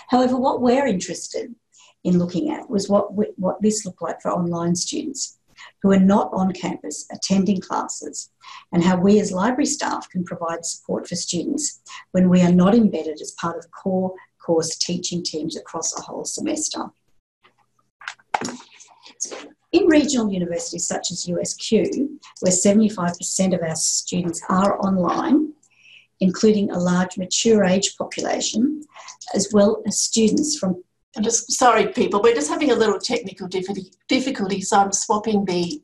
However, what we're interested in looking at was what this looked like for online students who are not on campus attending classes, and how we as library staff can provide support for students when we are not embedded as part of core course teaching teams across a whole semester. In regional universities such as USQ, where 75% of our students are online, including a large mature age population, as well as students from... I'm just sorry, people, we're just having a little technical difficulty, so I'm swapping the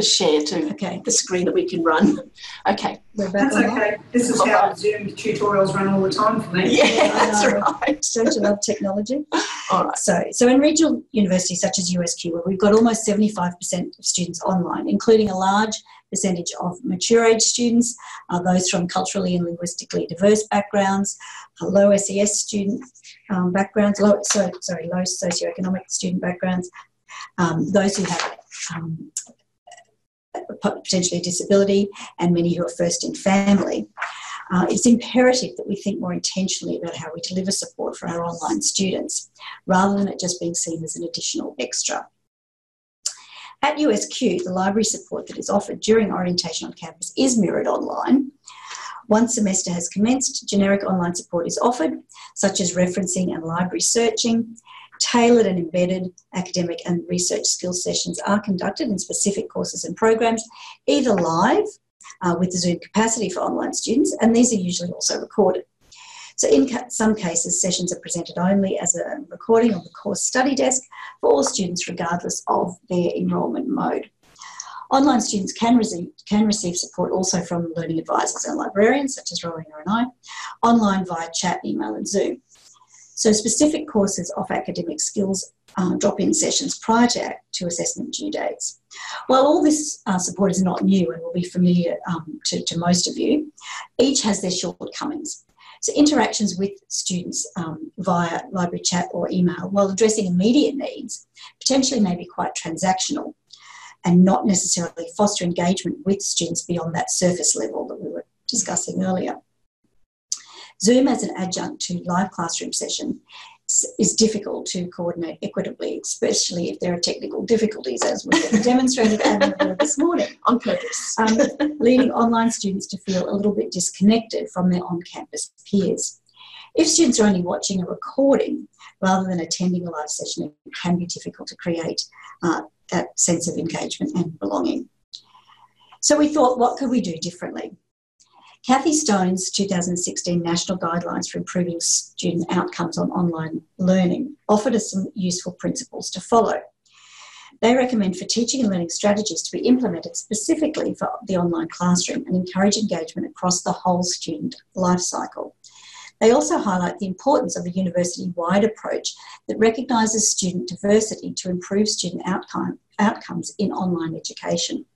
share to the screen that we can run. Okay. That's okay. This is how Zoom tutorials run all the time for me. Yeah, that's right. Don't you love technology? All right. So in regional universities such as USQ, where we've got almost 75% of students online, including a large percentage of mature age students, those from culturally and linguistically diverse backgrounds, low SES student backgrounds, low socioeconomic student backgrounds, those who have potentially a disability, and many who are first in family. It's imperative that we think more intentionally about how we deliver support for our online students, rather than it just being seen as an additional extra. At USQ, the library support that is offered during orientation on campus is mirrored online. Once semester has commenced, generic online support is offered, such as referencing and library searching. Tailored and embedded academic and research skills sessions are conducted in specific courses and programs, either live with the Zoom capacity for online students, and these are usually also recorded. So in some cases, sessions are presented only as a recording on the course study desk for all students regardless of their enrolment mode. Online students can receive support also from learning advisors and librarians, such as Rowena and I, online via chat, email and Zoom. So specific courses offer academic skills drop-in sessions prior to assessment due dates. While all this support is not new and will be familiar to most of you, each has their shortcomings. So interactions with students via library chat or email, while addressing immediate needs, potentially may be quite transactional and not necessarily foster engagement with students beyond that surface level that we were discussing earlier. Zoom as an adjunct to live classroom session is difficult to coordinate equitably, especially if there are technical difficulties, as we demonstrated this morning on purpose, leading online students to feel a little bit disconnected from their on-campus peers. If students are only watching a recording rather than attending a live session, it can be difficult to create that sense of engagement and belonging. So we thought, what could we do differently? Cathy Stone's 2016 National Guidelines for Improving Student Outcomes on Online Learning offered us some useful principles to follow. They recommend for teaching and learning strategies to be implemented specifically for the online classroom and encourage engagement across the whole student life cycle. They also highlight the importance of a university-wide approach that recognises student diversity to improve student outcomes in online education.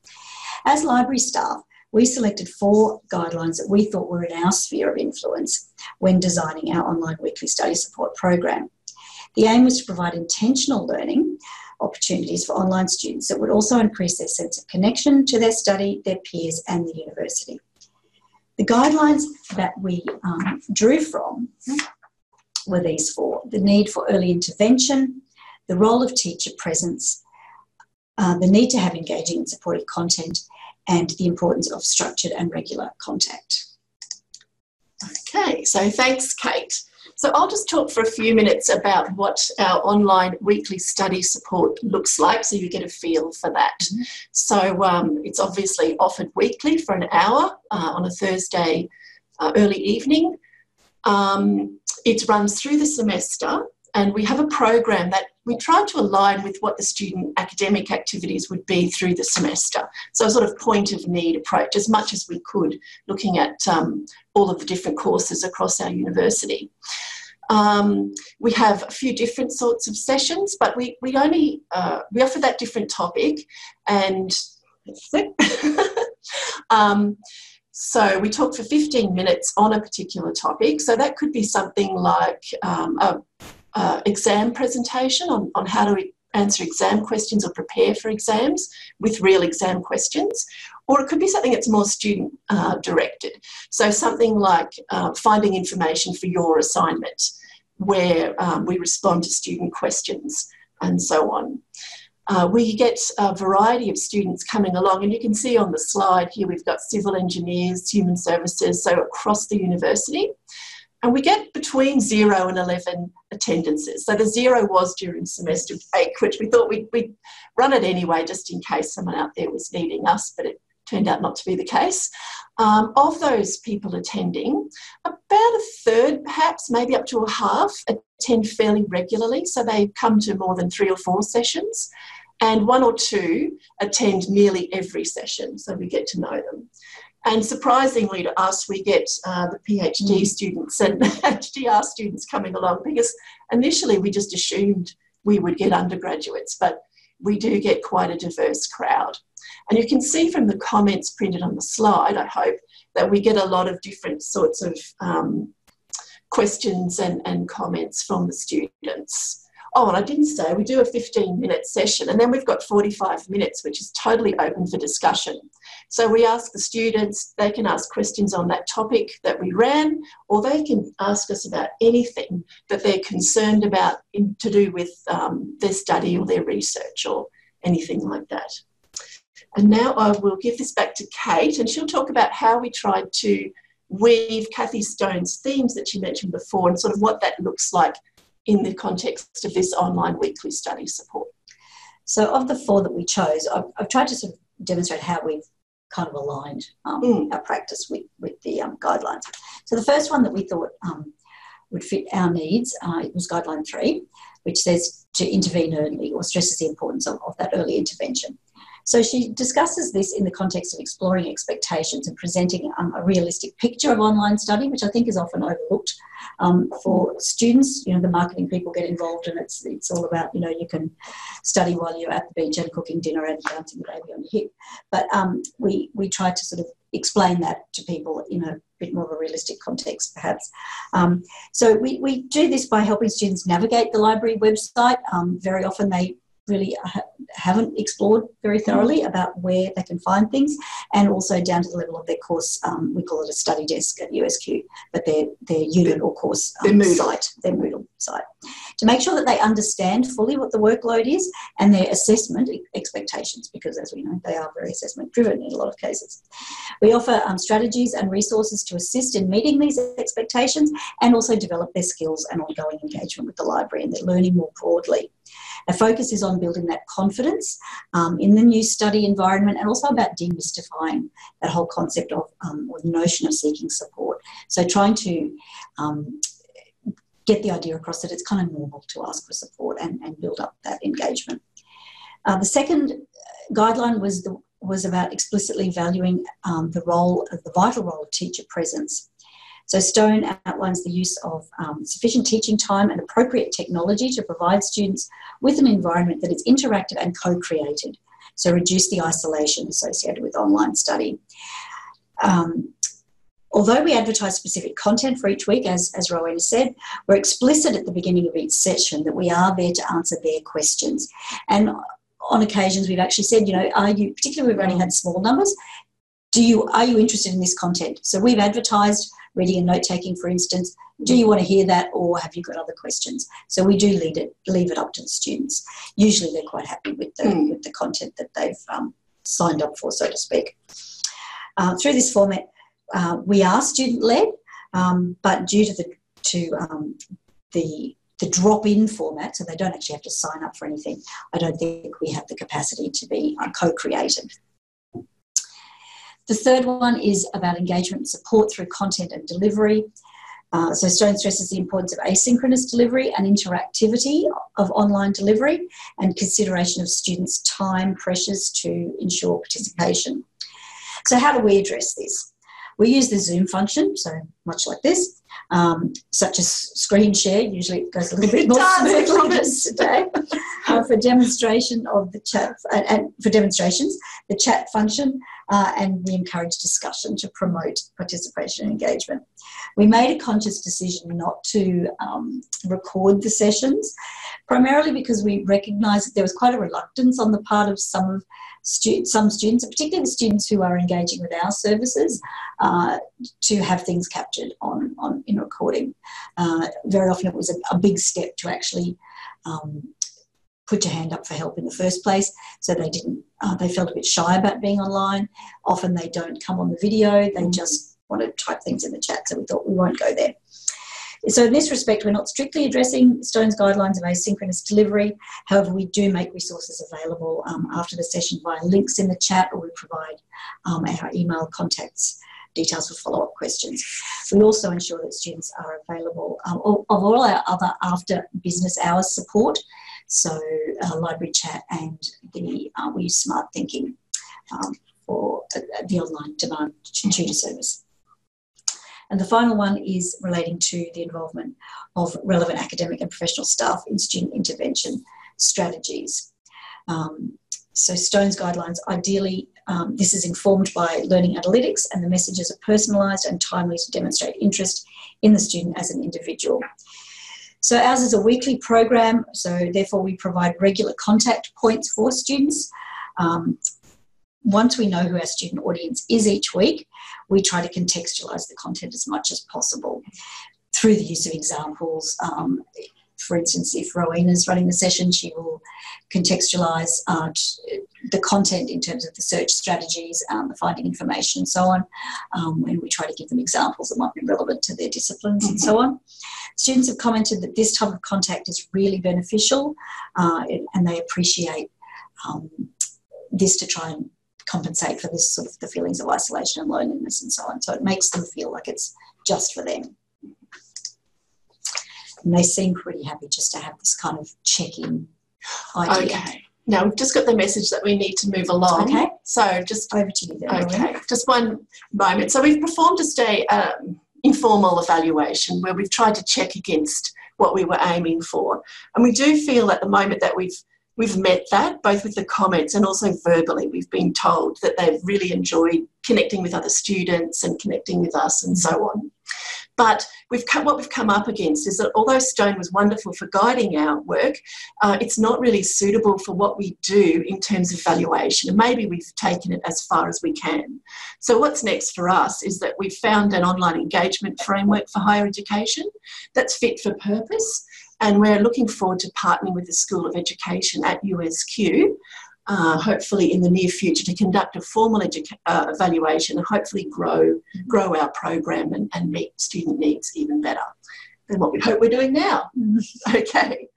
As library staff, we selected 4 guidelines that we thought were in our sphere of influence when designing our online weekly study support program. The aim was to provide intentional learning opportunities for online students that would also increase their sense of connection to their study, their peers and the university. The guidelines that we drew from were these 4: the need for early intervention, the role of teacher presence, the need to have engaging and supportive content, and the importance of structured and regular contact. Okay, so thanks, Kate. So I'll just talk for a few minutes about what our online weekly study support looks like, so you get a feel for that. Mm-hmm. So it's obviously offered weekly for an hour on a Thursday early evening. It runs through the semester, and we have a program that we try to align with what the student academic activities would be through the semester. So a sort of point of need approach as much as we could, looking at all of the different courses across our university. We have a few different sorts of sessions, but we offer that different topic, and so we talk for 15 minutes on a particular topic. So that could be something like exam presentation on how to answer exam questions or prepare for exams with real exam questions, or it could be something that's more student directed. So something like finding information for your assignment, where we respond to student questions and so on. We get a variety of students coming along, and you can see on the slide here we've got civil engineers, human services, so across the university. And we get between 0 and 11 attendances. So the 0 was during semester break, which we thought we'd run it anyway just in case someone out there was needing us, but it turned out not to be the case. Of those people attending, about a third, perhaps maybe up to a half, attend fairly regularly. So they come to more than 3 or 4 sessions, and 1 or 2 attend nearly every session, so we get to know them. And surprisingly to us, we get the PhD students and HDR students coming along, because initially we just assumed we would get undergraduates, but we do get quite a diverse crowd. And you can see from the comments printed on the slide, I hope, that we get a lot of different sorts of questions and comments from the students. Oh, and I didn't say, we do a 15-minute session, and then we've got 45 minutes, which is totally open for discussion. So we ask the students, they can ask questions on that topic that we ran, or they can ask us about anything that they're concerned about to do with their study or their research or anything like that. And now I will give this back to Kate, and she'll talk about how we tried to weave Kathy Stone's themes that she mentioned before, and sort of what that looks like in the context of this online weekly study support. So of the 4 that we chose, I've tried to sort of demonstrate how we've kind of aligned our practice with the guidelines. So the first one that we thought would fit our needs, it was guideline 3, which says to intervene early, or stresses the importance of that early intervention. So she discusses this in the context of exploring expectations and presenting a realistic picture of online study, which I think is often overlooked for students. You know, the marketing people get involved, and it's all about, you know, you can study while you're at the beach and cooking dinner and bouncing the baby on your hip. But we tried to sort of explain that to people in a bit more of a realistic context, perhaps. So we do this by helping students navigate the library website. Very often they really haven't explored very thoroughly about where they can find things, and also down to the level of their course. We call it a study desk at USQ, but their unit or course their Moodle site, to make sure that they understand fully what the workload is and their assessment expectations, because as we know, they are very assessment driven in a lot of cases. We offer strategies and resources to assist in meeting these expectations, and also develop their skills and ongoing engagement with the library and their learning more broadly. Our focus is on building that confidence in the new study environment, and also about demystifying that whole concept of or the notion of seeking support. So trying to get the idea across that it's kind of normal to ask for support and build up that engagement. The second guideline was about explicitly valuing the vital role of teacher presence. So Stone outlines the use of sufficient teaching time and appropriate technology to provide students with an environment that is interactive and co-created, so reduce the isolation associated with online study. Although we advertise specific content for each week, as Rowena said, we're explicit at the beginning of each session that we are there to answer their questions. And on occasions we've actually said, are you, particularly we've only had small numbers, are you interested in this content? So we've advertised reading and note-taking, for instance. Do you want to hear that, or have you got other questions? So we do leave it up to the students. Usually they're quite happy with the content that they've signed up for, so to speak. Through this format, we are student-led, but due to the drop-in format, so they don't actually have to sign up for anything, I don't think we have the capacity to be co-created. The third one is about engagement and support through content and delivery. So Stone stresses the importance of asynchronous delivery and interactivity of online delivery and consideration of students' time pressures to ensure participation. So how do we address this? We use the Zoom function, so much like this, such as screen share. Usually it goes a little bit more smoothly than today. For demonstration of the chat, and for demonstrations, the chat function, and we encourage discussion to promote participation and engagement. We made a conscious decision not to record the sessions, primarily because we recognised that there was quite a reluctance on the part of some students, and particularly the students who are engaging with our services, to have things captured in recording. Very often it was a big step to actually put your hand up for help in the first place, so they felt a bit shy about being online. Often they don't come on the video, they just want to type things in the chat, so we thought we won't go there. So in this respect, we're not strictly addressing Stone's guidelines of asynchronous delivery. However, we do make resources available after the session via links in the chat, or we provide our email contacts details for follow-up questions. We also ensure that students are available of all our other after business hours support, so library chat, and we use Smart Thinking for the online demand tutor service. And the final one is relating to the involvement of relevant academic and professional staff in student intervention strategies. So Stone's guidelines, ideally, this is informed by learning analytics, and the messages are personalised and timely to demonstrate interest in the student as an individual. So ours is a weekly program, so therefore we provide regular contact points for students. Once we know who our student audience is each week, we try to contextualise the content as much as possible through the use of examples. For instance, if Rowena's running the session, she will contextualise the content in terms of the search strategies, the finding information and so on, and we try to give them examples that might be relevant to their disciplines and so on. Students have commented that this type of contact is really beneficial, and they appreciate this to try and compensate for this sort of the feelings of isolation and loneliness and so on. So it makes them feel like it's just for them. And they seem pretty happy just to have this kind of check-in idea. Okay. Now we've just got the message that we need to move along. Okay. So just over to you then. Okay. Just one moment. So we've performed just a informal evaluation where we've tried to check against what we were aiming for, and we do feel at the moment that we've met that, both with the comments and also verbally. We've been told that they've really enjoyed connecting with other students and connecting with us and so on. But what we've come up against is that although Stone was wonderful for guiding our work, it's not really suitable for what we do in terms of valuation, and maybe we've taken it as far as we can. So what's next for us is that we've found an online engagement framework for higher education that's fit for purpose, and we're looking forward to partnering with the School of Education at USQ, hopefully in the near future, to conduct a formal evaluation and hopefully grow our program and meet student needs even better than what we hope we're doing now. Okay.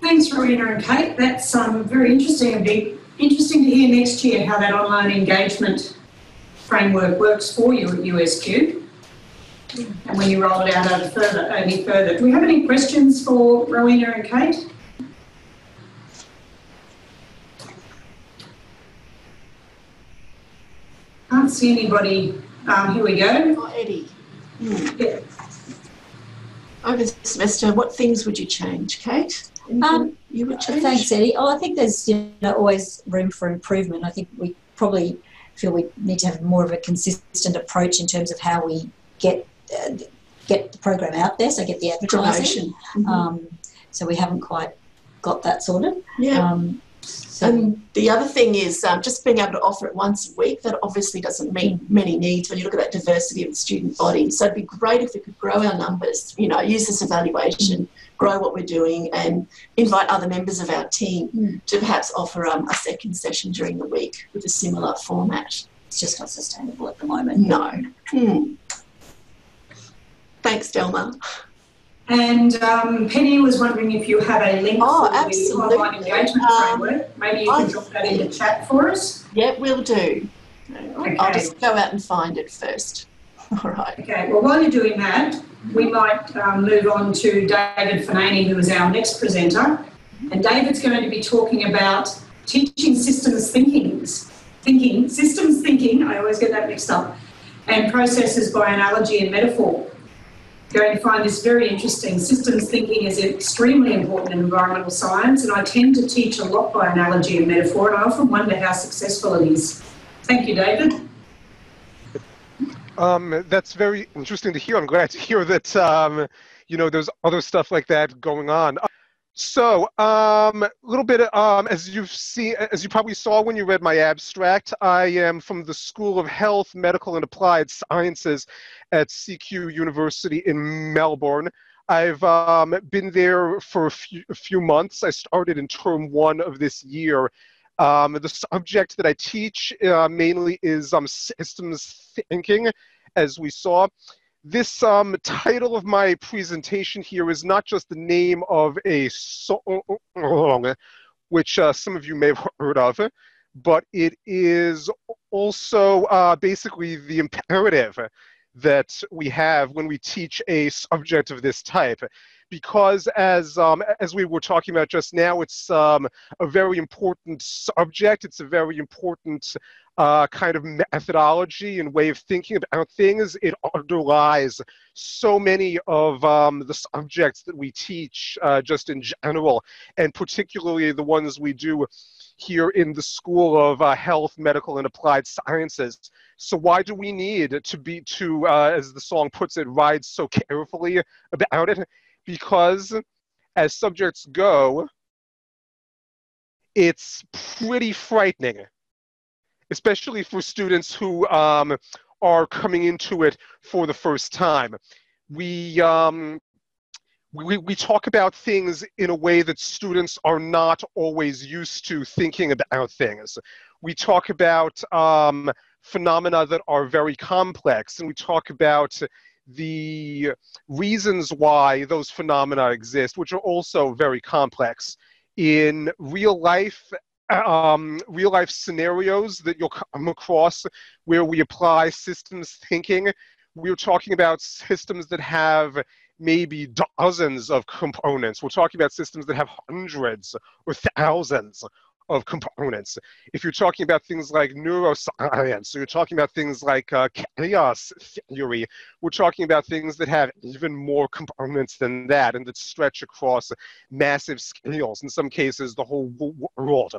Thanks, Rowena and Kate. That's very interesting. It'll be interesting to hear next year how that online engagement framework works for you at USQ. and when you roll it out any further. Do we have any questions for Rowena and Kate? Can't see anybody. Here we go. Oh, Eddie. Yeah. Over the semester, what things would you change, Kate? Anything you would change? Thanks, Eddie. Oh, I think there's always room for improvement. I think we probably feel we need to have more of a consistent approach in terms of how we get the program out there, so get the advertising. So we haven't quite got that sorted. Yeah. And the other thing is just being able to offer it once a week. That obviously doesn't meet many needs when you look at that diversity of the student body. So it'd be great if we could grow our numbers, use this evaluation, grow what we're doing, and invite other members of our team to perhaps offer a second session during the week with a similar format. It's just not sustainable at the moment. No. Thanks, Delma. And Penny was wondering if you have a link for absolutely. the online engagement framework. Maybe you can drop that into chat for us. Yeah, we'll do. Okay. I'll just go out and find it first. All right. Okay, well, while you're doing that, we might move on to David Fanany, who is our next presenter. And David's going to be talking about teaching systems thinking, I always get that mixed up, and processes by analogy and metaphor. Going to find this very interesting. Systems thinking is extremely important in environmental science, and I tend to teach a lot by analogy and metaphor, and I often wonder how successful it is. Thank you, David. That's very interesting to hear. I'm glad to hear that, there's other stuff like that going on. So, a little bit, as you probably saw when you read my abstract, I am from the School of Health, Medical and Applied Sciences at CQUniversity in Melbourne. I've been there for a few months. I started in term 1 of this year. The subject that I teach mainly is systems thinking, as we saw. This title of my presentation here is not just the name of a song, which some of you may have heard of, but it is also basically the imperative that we have when we teach a subject of this type. Because as we were talking about just now, it's a very important subject. It's a very important kind of methodology and way of thinking about things. It underlies so many of the subjects that we teach just in general, and particularly the ones we do here in the School of Health, Medical and Applied Sciences. So why do we need to as the song puts it, ride so carefully about it? Because as subjects go, it's pretty frightening, especially for students who are coming into it for the first time. We talk about things in a way that students are not always used to thinking about things. We talk about phenomena that are very complex, and we talk about the reasons why those phenomena exist, which are also very complex. In real life scenarios that you'll come across where we apply systems thinking, we're talking about systems that have maybe dozens of components. We're talking about systems that have hundreds or thousands of components. If you're talking about things like neuroscience, or you're talking about things like chaos theory, we're talking about things that have even more components than that and that stretch across massive scales, in some cases the whole world.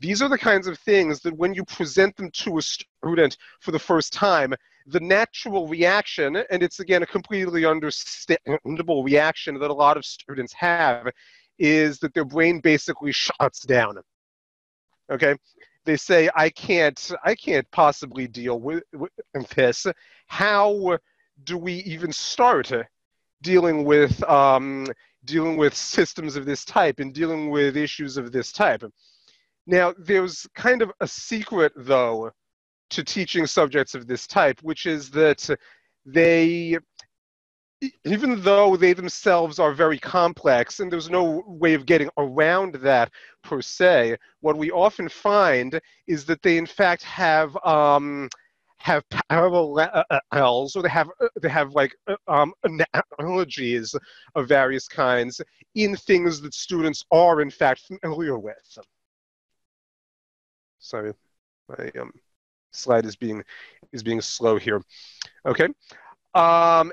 These are the kinds of things that when you present them to a student for the first time, the natural reaction, and it's again a completely understandable reaction that a lot of students have, is that their brain basically shuts down. Okay, they say, I can't possibly deal with this. How do we even start dealing with systems of this type and dealing with issues of this type? Now, there's kind of a secret, though, to teaching subjects of this type, which is that they, even though they themselves are very complex, and there's no way of getting around that per se, what we often find is that they in fact have have parallels, or they have like analogies of various kinds in things that students are in fact familiar with. Sorry, my slide is being slow here. Okay. And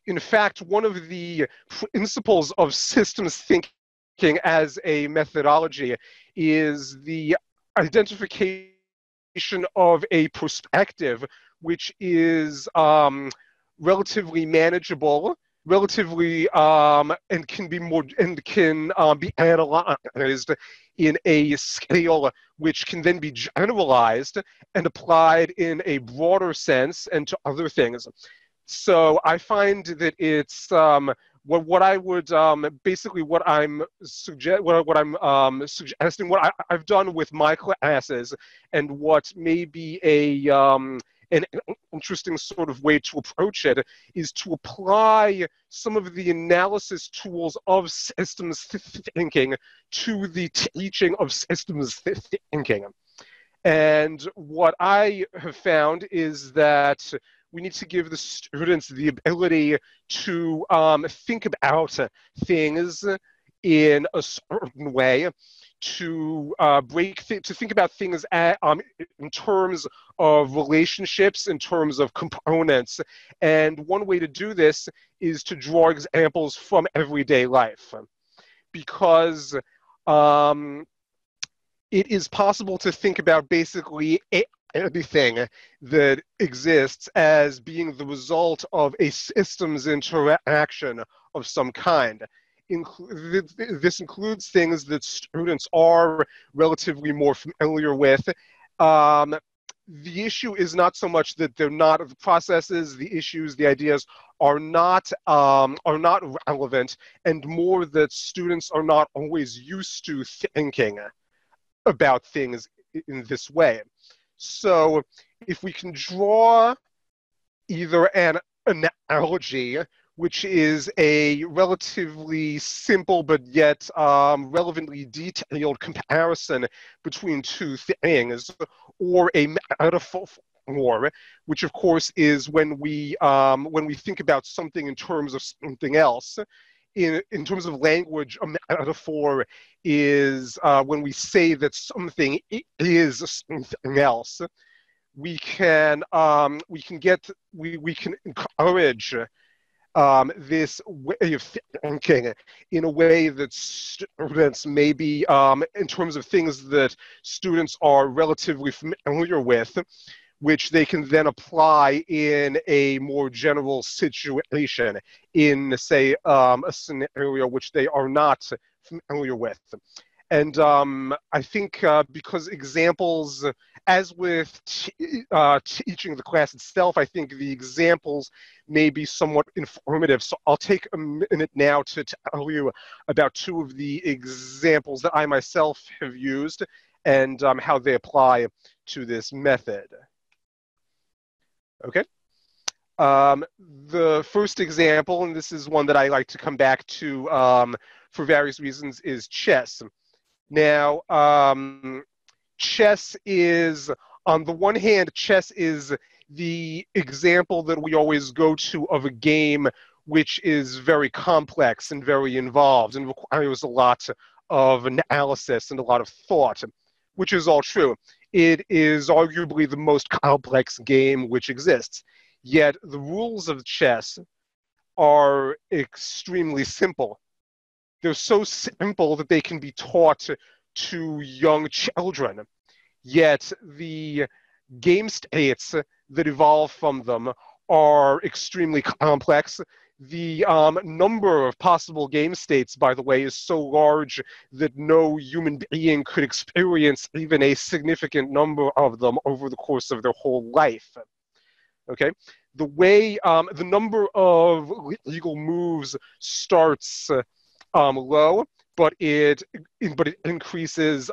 in fact, one of the principles of systems thinking as a methodology is the identification of a perspective which is relatively manageable, relatively and can be be analyzed in a scale which can then be generalized and applied in a broader sense and to other things. So I find that it's what I would basically what I'm suggesting, what I've done with my classes, and what may be an interesting sort of way to approach it is to apply some of the analysis tools of systems thinking to the teaching of systems thinking. And what I have found is that we need to give the students the ability to think about things in a certain way, to think about things in terms of relationships, in terms of components. And one way to do this is to draw examples from everyday life, because it is possible to think about basically anything that exists as being the result of a systems interaction of some kind. This includes things that students are relatively more familiar with. The issue is not so much that they're not the processes, the issues, the ideas are not relevant, and more that students are not always used to thinking about things in this way. So if we can draw either an analogy, which is a relatively simple but yet relevantly detailed comparison between two things, or a metaphor, which of course is when we think about something in terms of something else. In terms of language, a metaphor is when we say that something is something else. We can encourage this way of thinking in a way that students maybe, in terms of things that students are relatively familiar with, which they can then apply in a more general situation, in, say, a scenario which they are not familiar with. And I think because examples, as with teaching the class itself, I think the examples may be somewhat informative. So I'll take a minute now to tell you about two of the examples that I myself have used and how they apply to this method. Okay. The first example, and this is one that I like to come back to for various reasons, is chess. Now, chess is, on the one hand, chess is the example that we always go to of a game which is very complex and very involved and requires a lot of analysis and a lot of thought, which is all true. It is arguably the most complex game which exists. Yet the rules of chess are extremely simple. They're so simple that they can be taught to young children. Yet the game states that evolve from them are extremely complex. The number of possible game states, by the way, is so large that no human being could experience even a significant number of them over the course of their whole life. Okay, the way the number of legal moves starts low, but it increases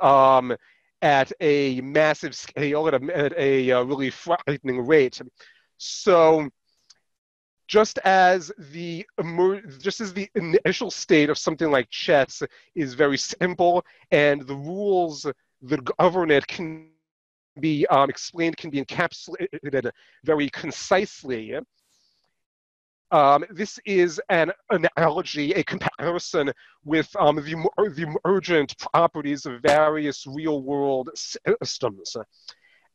at a massive scale, at a really frightening rate. So just as the initial state of something like chess is very simple, and the rules that govern it can be explained, can be encapsulated very concisely. This is an analogy, a comparison with the emergent properties of various real-world systems.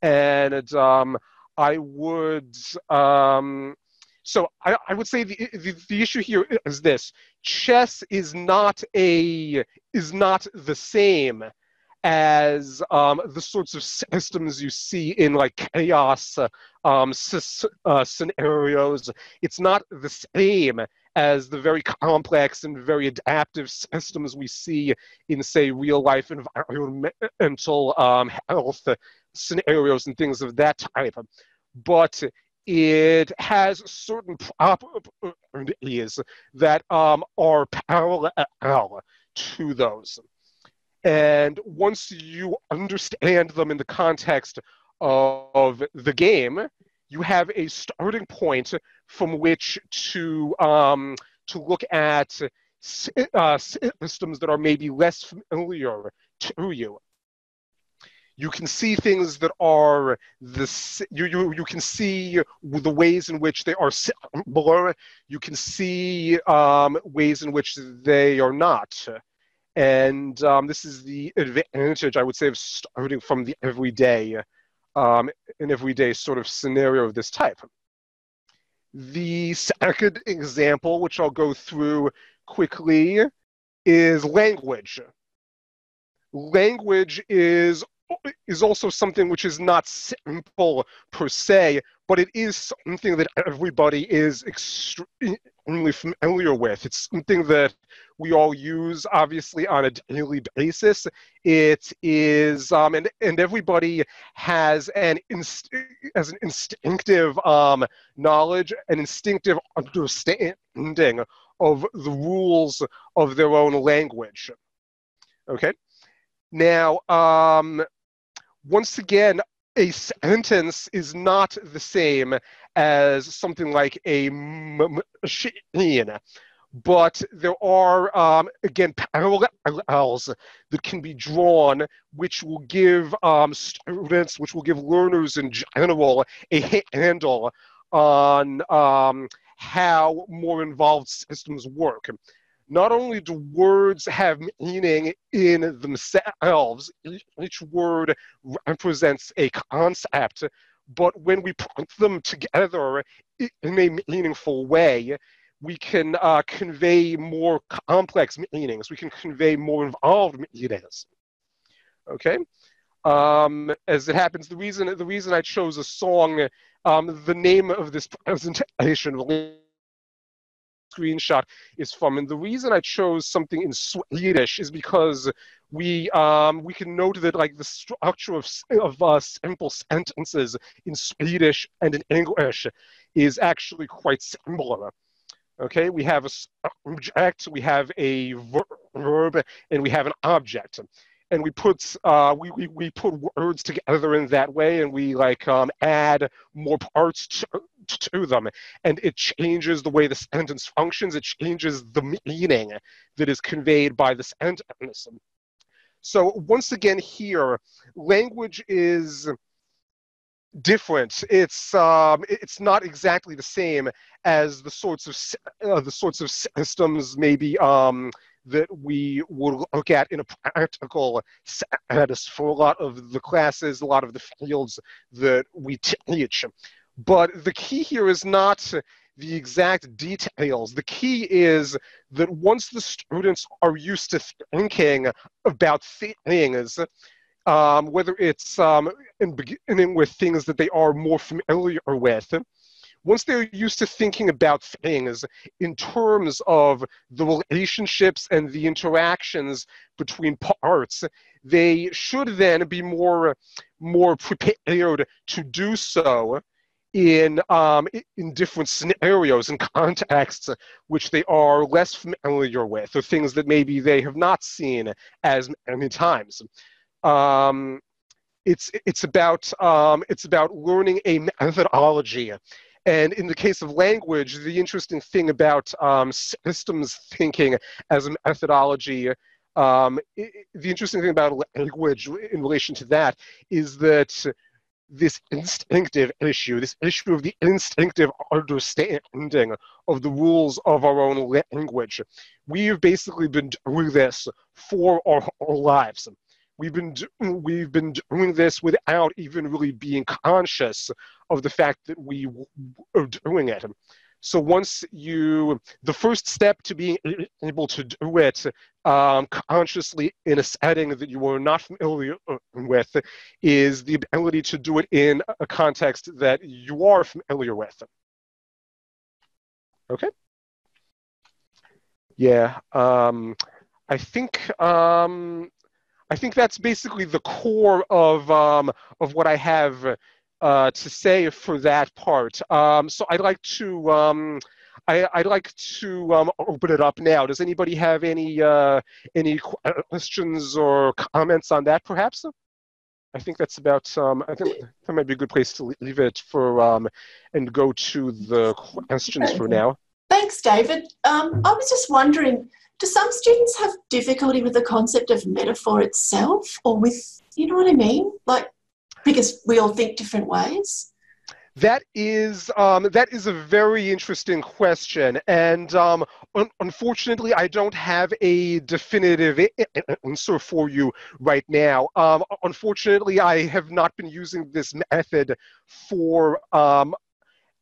And I would say the issue here is this: chess is not the same as the sorts of systems you see in like chaos scenarios. It's not the same as the very complex and very adaptive systems we see in, say, real life environmental health scenarios and things of that type. But it has certain properties that are parallel to those. And once you understand them in the context of the game, you have a starting point from which to look at systems that are maybe less familiar to you. You can see things that are you can see the ways in which they are similar. You can see ways in which they are not. And this is the advantage, I would say, of starting from the everyday, an everyday sort of scenario of this type. The second example, which I'll go through quickly, is language. Language is also something which is not simple per se, but it is something that everybody is extremely familiar with. It's something that we all use, obviously, on a daily basis. It is, and everybody has an instinctive knowledge, an instinctive understanding of the rules of their own language. Okay? Now, once again, a sentence is not the same as something like a machine, but there are, again, parallels that can be drawn which will give students, which will give learners in general a handle on how more involved systems work. Not only do words have meaning in themselves, each word represents a concept, but when we put them together in a meaningful way, we can convey more complex meanings. We can convey more involved meanings. Okay? As it happens, the reason I chose a song, the name of this presentation, screenshot is from, and the reason I chose something in Swedish is because we can note that like the structure of simple sentences in Swedish and in English is actually quite similar. Okay, we have a subject, we have a verb, and we have an object. And we put words together in that way, and we like add more parts to them, and it changes the way the sentence functions. It changes the meaning that is conveyed by the sentence. So once again, here, language is different. It's not exactly the same as the sorts of systems maybe that we would look at in a practical status for a lot of the classes, a lot of the fields that we teach. But the key here is not the exact details. The key is that once the students are used to thinking about things, whether it's in beginning with things that they are more familiar with, once they're used to thinking about things in terms of the relationships and the interactions between parts, they should then be more prepared to do so in different scenarios and contexts which they are less familiar with, or things that maybe they have not seen as many times. It's about learning a methodology. And in the case of language, the interesting thing about systems thinking as a methodology, the interesting thing about language in relation to that is that this instinctive issue, this issue of the instinctive understanding of the rules of our own language. We've basically been doing this for our lives. We've been doing this without even really being conscious of the fact that we are doing it. So once the first step to being able to do it consciously in a setting that you are not familiar with is the ability to do it in a context that you are familiar with. Okay? Yeah, I think that's basically the core of what I have to say for that part. So I'd like to I'd like to open it up now. Does anybody have any questions or comments on that, perhaps? I think that's about. I think that might be a good place to leave it for and go to the questions for now. Thanks, David. I was just wondering, do some students have difficulty with the concept of metaphor itself, or with, you know what I mean? Like, because we all think different ways? That is a very interesting question, and unfortunately, I don't have a definitive answer for you right now. Unfortunately, I have not been using this method for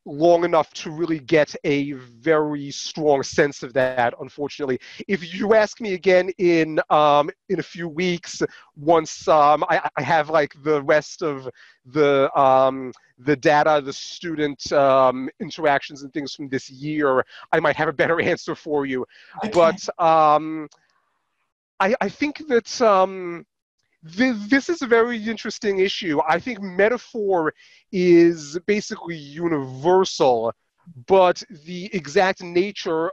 long enough to really get a very strong sense of that, unfortunately. If you ask me again in a few weeks, once I have like the rest of the data, the student interactions and things from this year, I might have a better answer for you. Okay. But I think that this is a very interesting issue. I think metaphor is basically universal, but the exact nature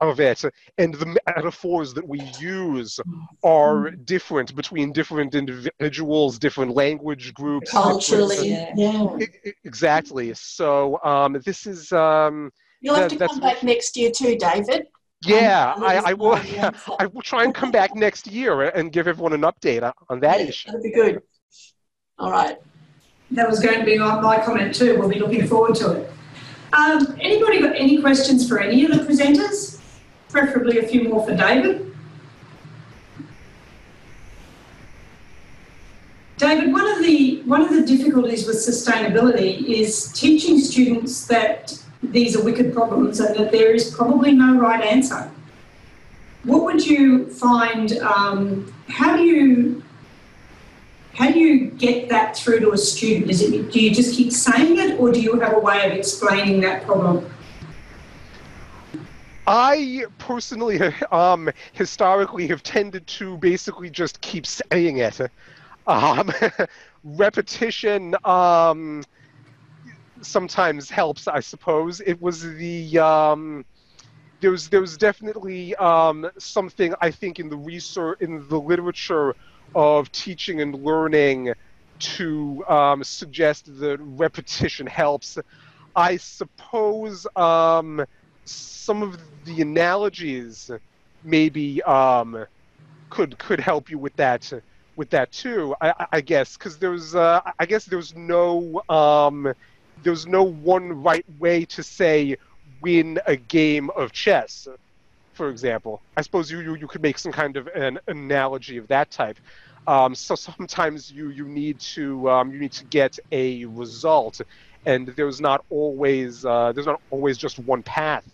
of it and the metaphors that we use are different between different individuals, different language groups. Culturally, yeah. Exactly. So this is... You'll have to come back next year too, David. Yeah, I will. I will try and come back next year and give everyone an update on that issue. That'd be good. All right. That was going to be my comment too. We'll be looking forward to it. Anybody got any questions for any of the presenters? Preferably a few more for David. David, one of the difficulties with sustainability is teaching students that these are wicked problems and that there is probably no right answer. What would you find, how do you get that through to a student? Do you just keep saying it, or do you have a way of explaining that problem? I personally, historically have tended to basically just keep saying it. Repetition, sometimes helps, I suppose. It was there was definitely something, I think, in the research, in the literature of teaching and learning to suggest that repetition helps. I suppose some of the analogies maybe could help you with that too. I guess, because I guess there's no one right way to say win a game of chess, for example. I suppose you could make some kind of an analogy of that type. So sometimes you need to get a result, and there's not always just one path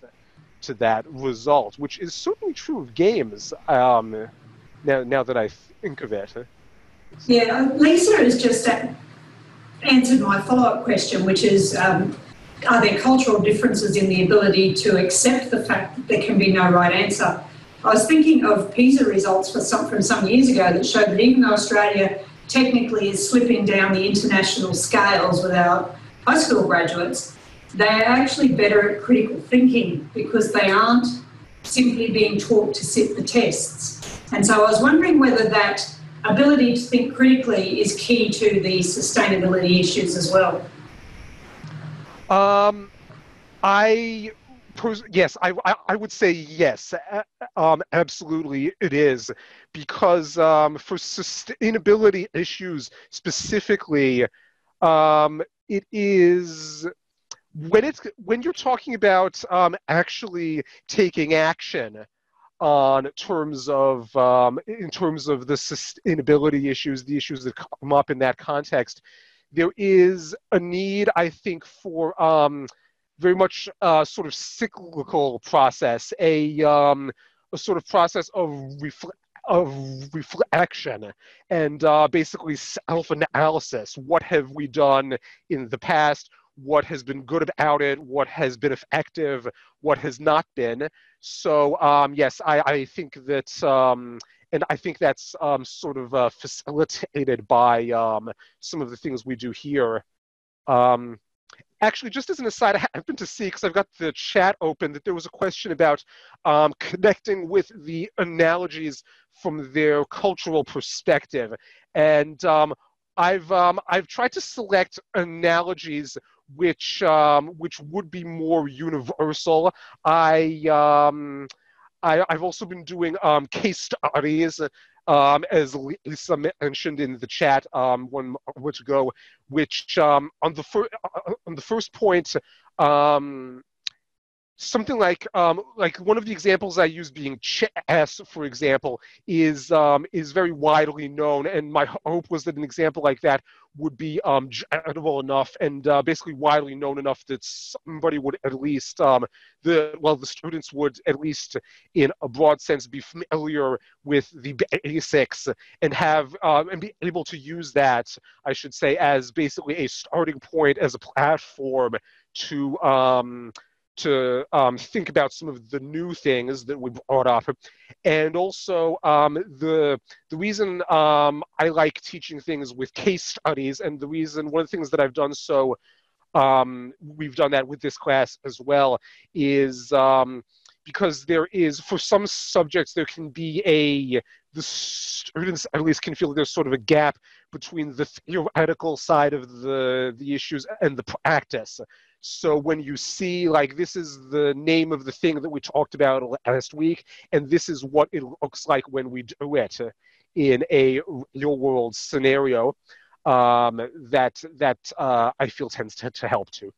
to that result, which is certainly true of games. Now that I think of it. Yeah, Lisa has just answered my follow-up question, which is, are there cultural differences in the ability to accept the fact that there can be no right answer? I was thinking of PISA results from some years ago that showed that even though Australia technically is slipping down the international scales with our high school graduates, they're actually better at critical thinking because they aren't simply being taught to sit the tests. And so I was wondering whether that ability to think critically is key to the sustainability issues as well. Yes, I would say yes, absolutely it is, because for sustainability issues specifically, It is when you're talking about actually taking action on terms of in terms of the sustainability issues, the issues that come up in that context, there is a need, I think, for very much sort of cyclical process, a sort of process of reflection and basically self-analysis. What have we done in the past? What has been good about it? What has been effective? What has not been? So yes, I think that, and I think that's sort of facilitated by some of the things we do here. Actually, just as an aside, I happened to see, because I've got the chat open, that there was a question about connecting with the analogies from their cultural perspective. And I've tried to select analogies which would be more universal. I've also been doing case studies, as Lisa mentioned in the chat one which ago, which on the first point, something like one of the examples I use being chess, for example, is very widely known, and my hope was that an example like that would be general enough and basically widely known enough that somebody would at least the students would, at least in a broad sense, be familiar with the basics and have and be able to use that, I should say, as basically a starting point, as a platform to think about some of the new things that we brought up. And also the reason I like teaching things with case studies, and the reason, one of the things that I've done so, we've done that with this class as well, is because there is, for some subjects, there can be the students at least can feel there's sort of a gap between the theoretical side of the issues and the practice. So when you see, like, this is the name of the thing that we talked about last week, and this is what it looks like when we do it in a real world scenario, that I feel tends to help too.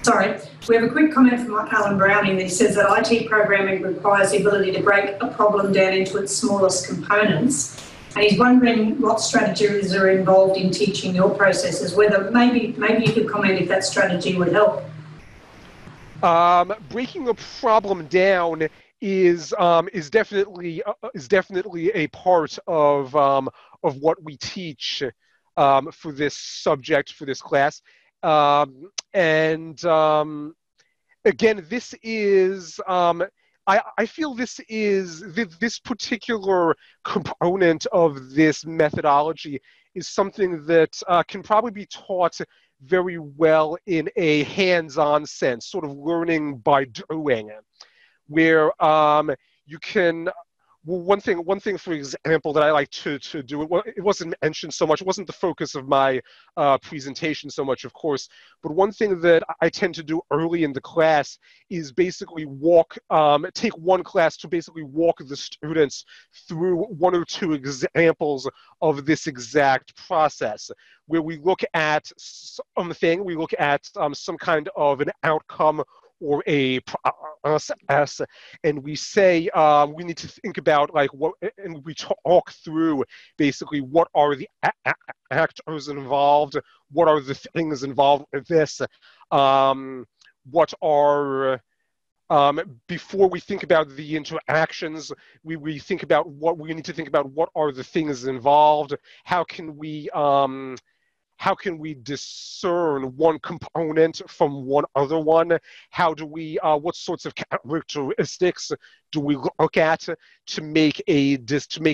Sorry, we have a quick comment from Alan Browning that he says that IT programming requires the ability to break a problem down into its smallest components. And he's wondering what strategies are involved in teaching your processes, whether maybe you could comment if that strategy would help. Breaking a problem down is definitely a part of what we teach for this subject, for this class. Again, this is, I feel this is, this particular component of this methodology is something that can probably be taught very well in a hands-on sense, sort of learning by doing, where you can, well, one thing, for example, that I like to do, it wasn't mentioned so much, it wasn't the focus of my presentation so much, of course, but one thing that I tend to do early in the class is basically take one class to basically walk the students through one or two examples of this exact process, where we look at something, we look at some kind of an outcome or a process, and we say we need to think about, like, what, and we talk through basically what are the actors involved, what are the things involved with this, what are, before we think about the interactions, we think about what we need to think about, what are the things involved, how can we discern one component from one other one? How do we, what sorts of characteristics do we look at to make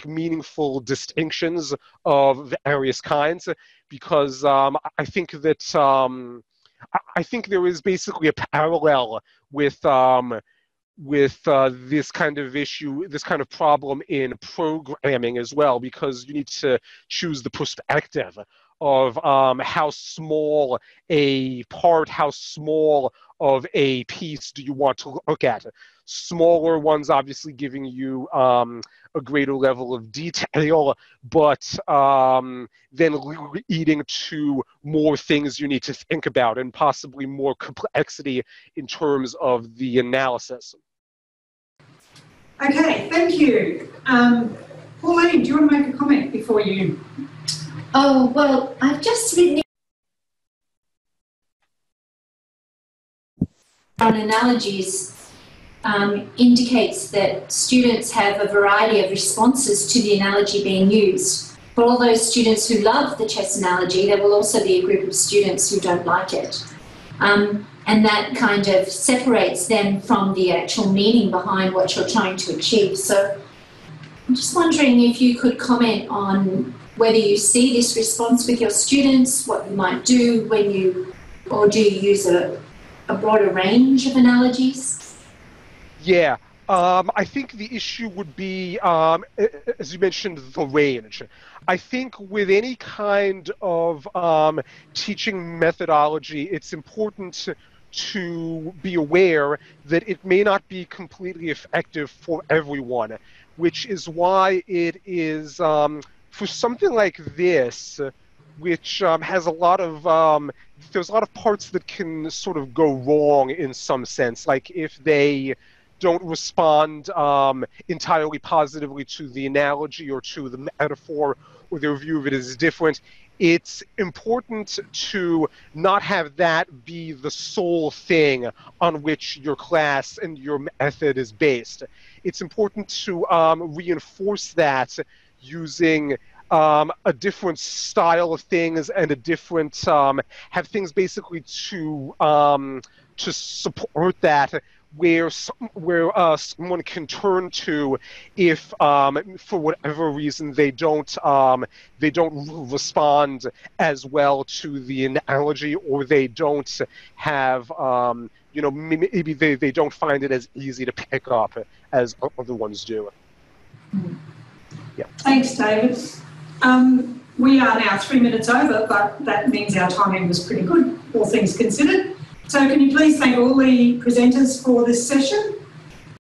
meaningful distinctions of various kinds? Because I think that, I think there is basically a parallel with this kind of issue, this kind of problem in programming as well, because you need to choose the perspective of how small a part, how small of a piece do you want to look at. smaller ones obviously giving you a greater level of detail, but then leading to more things you need to think about and possibly more complexity in terms of the analysis. Okay, thank you. Pauline, do you want to make a comment before you? Oh, well, I've just written on analogies indicates that students have a variety of responses to the analogy being used. For all those students who love the chess analogy, there will also be a group of students who don't like it. And that kind of separates them from the actual meaning behind what you're trying to achieve. So I'm just wondering if you could comment on whether you see this response with your students, what you might do when you, or do you use a broader range of analogies? Yeah, I think the issue would be, as you mentioned, the range. I think with any kind of teaching methodology, it's important to be aware that it may not be completely effective for everyone, which is why it is, for something like this, which has a lot of, there's a lot of parts that can sort of go wrong in some sense, like if they don't respond entirely positively to the analogy or to the metaphor, or their view of it is different. It's important to not have that be the sole thing on which your class and your method is based. It's important to reinforce that using a different style of things and a different, have things basically to support that, where someone can turn to if, for whatever reason, they don't respond as well to the analogy, or they don't have, you know, maybe they don't find it as easy to pick up as other ones do. Yeah. Thanks, David. We are now 3 minutes over, but that means our timing was pretty good, all things considered. So can you please thank all the presenters for this session?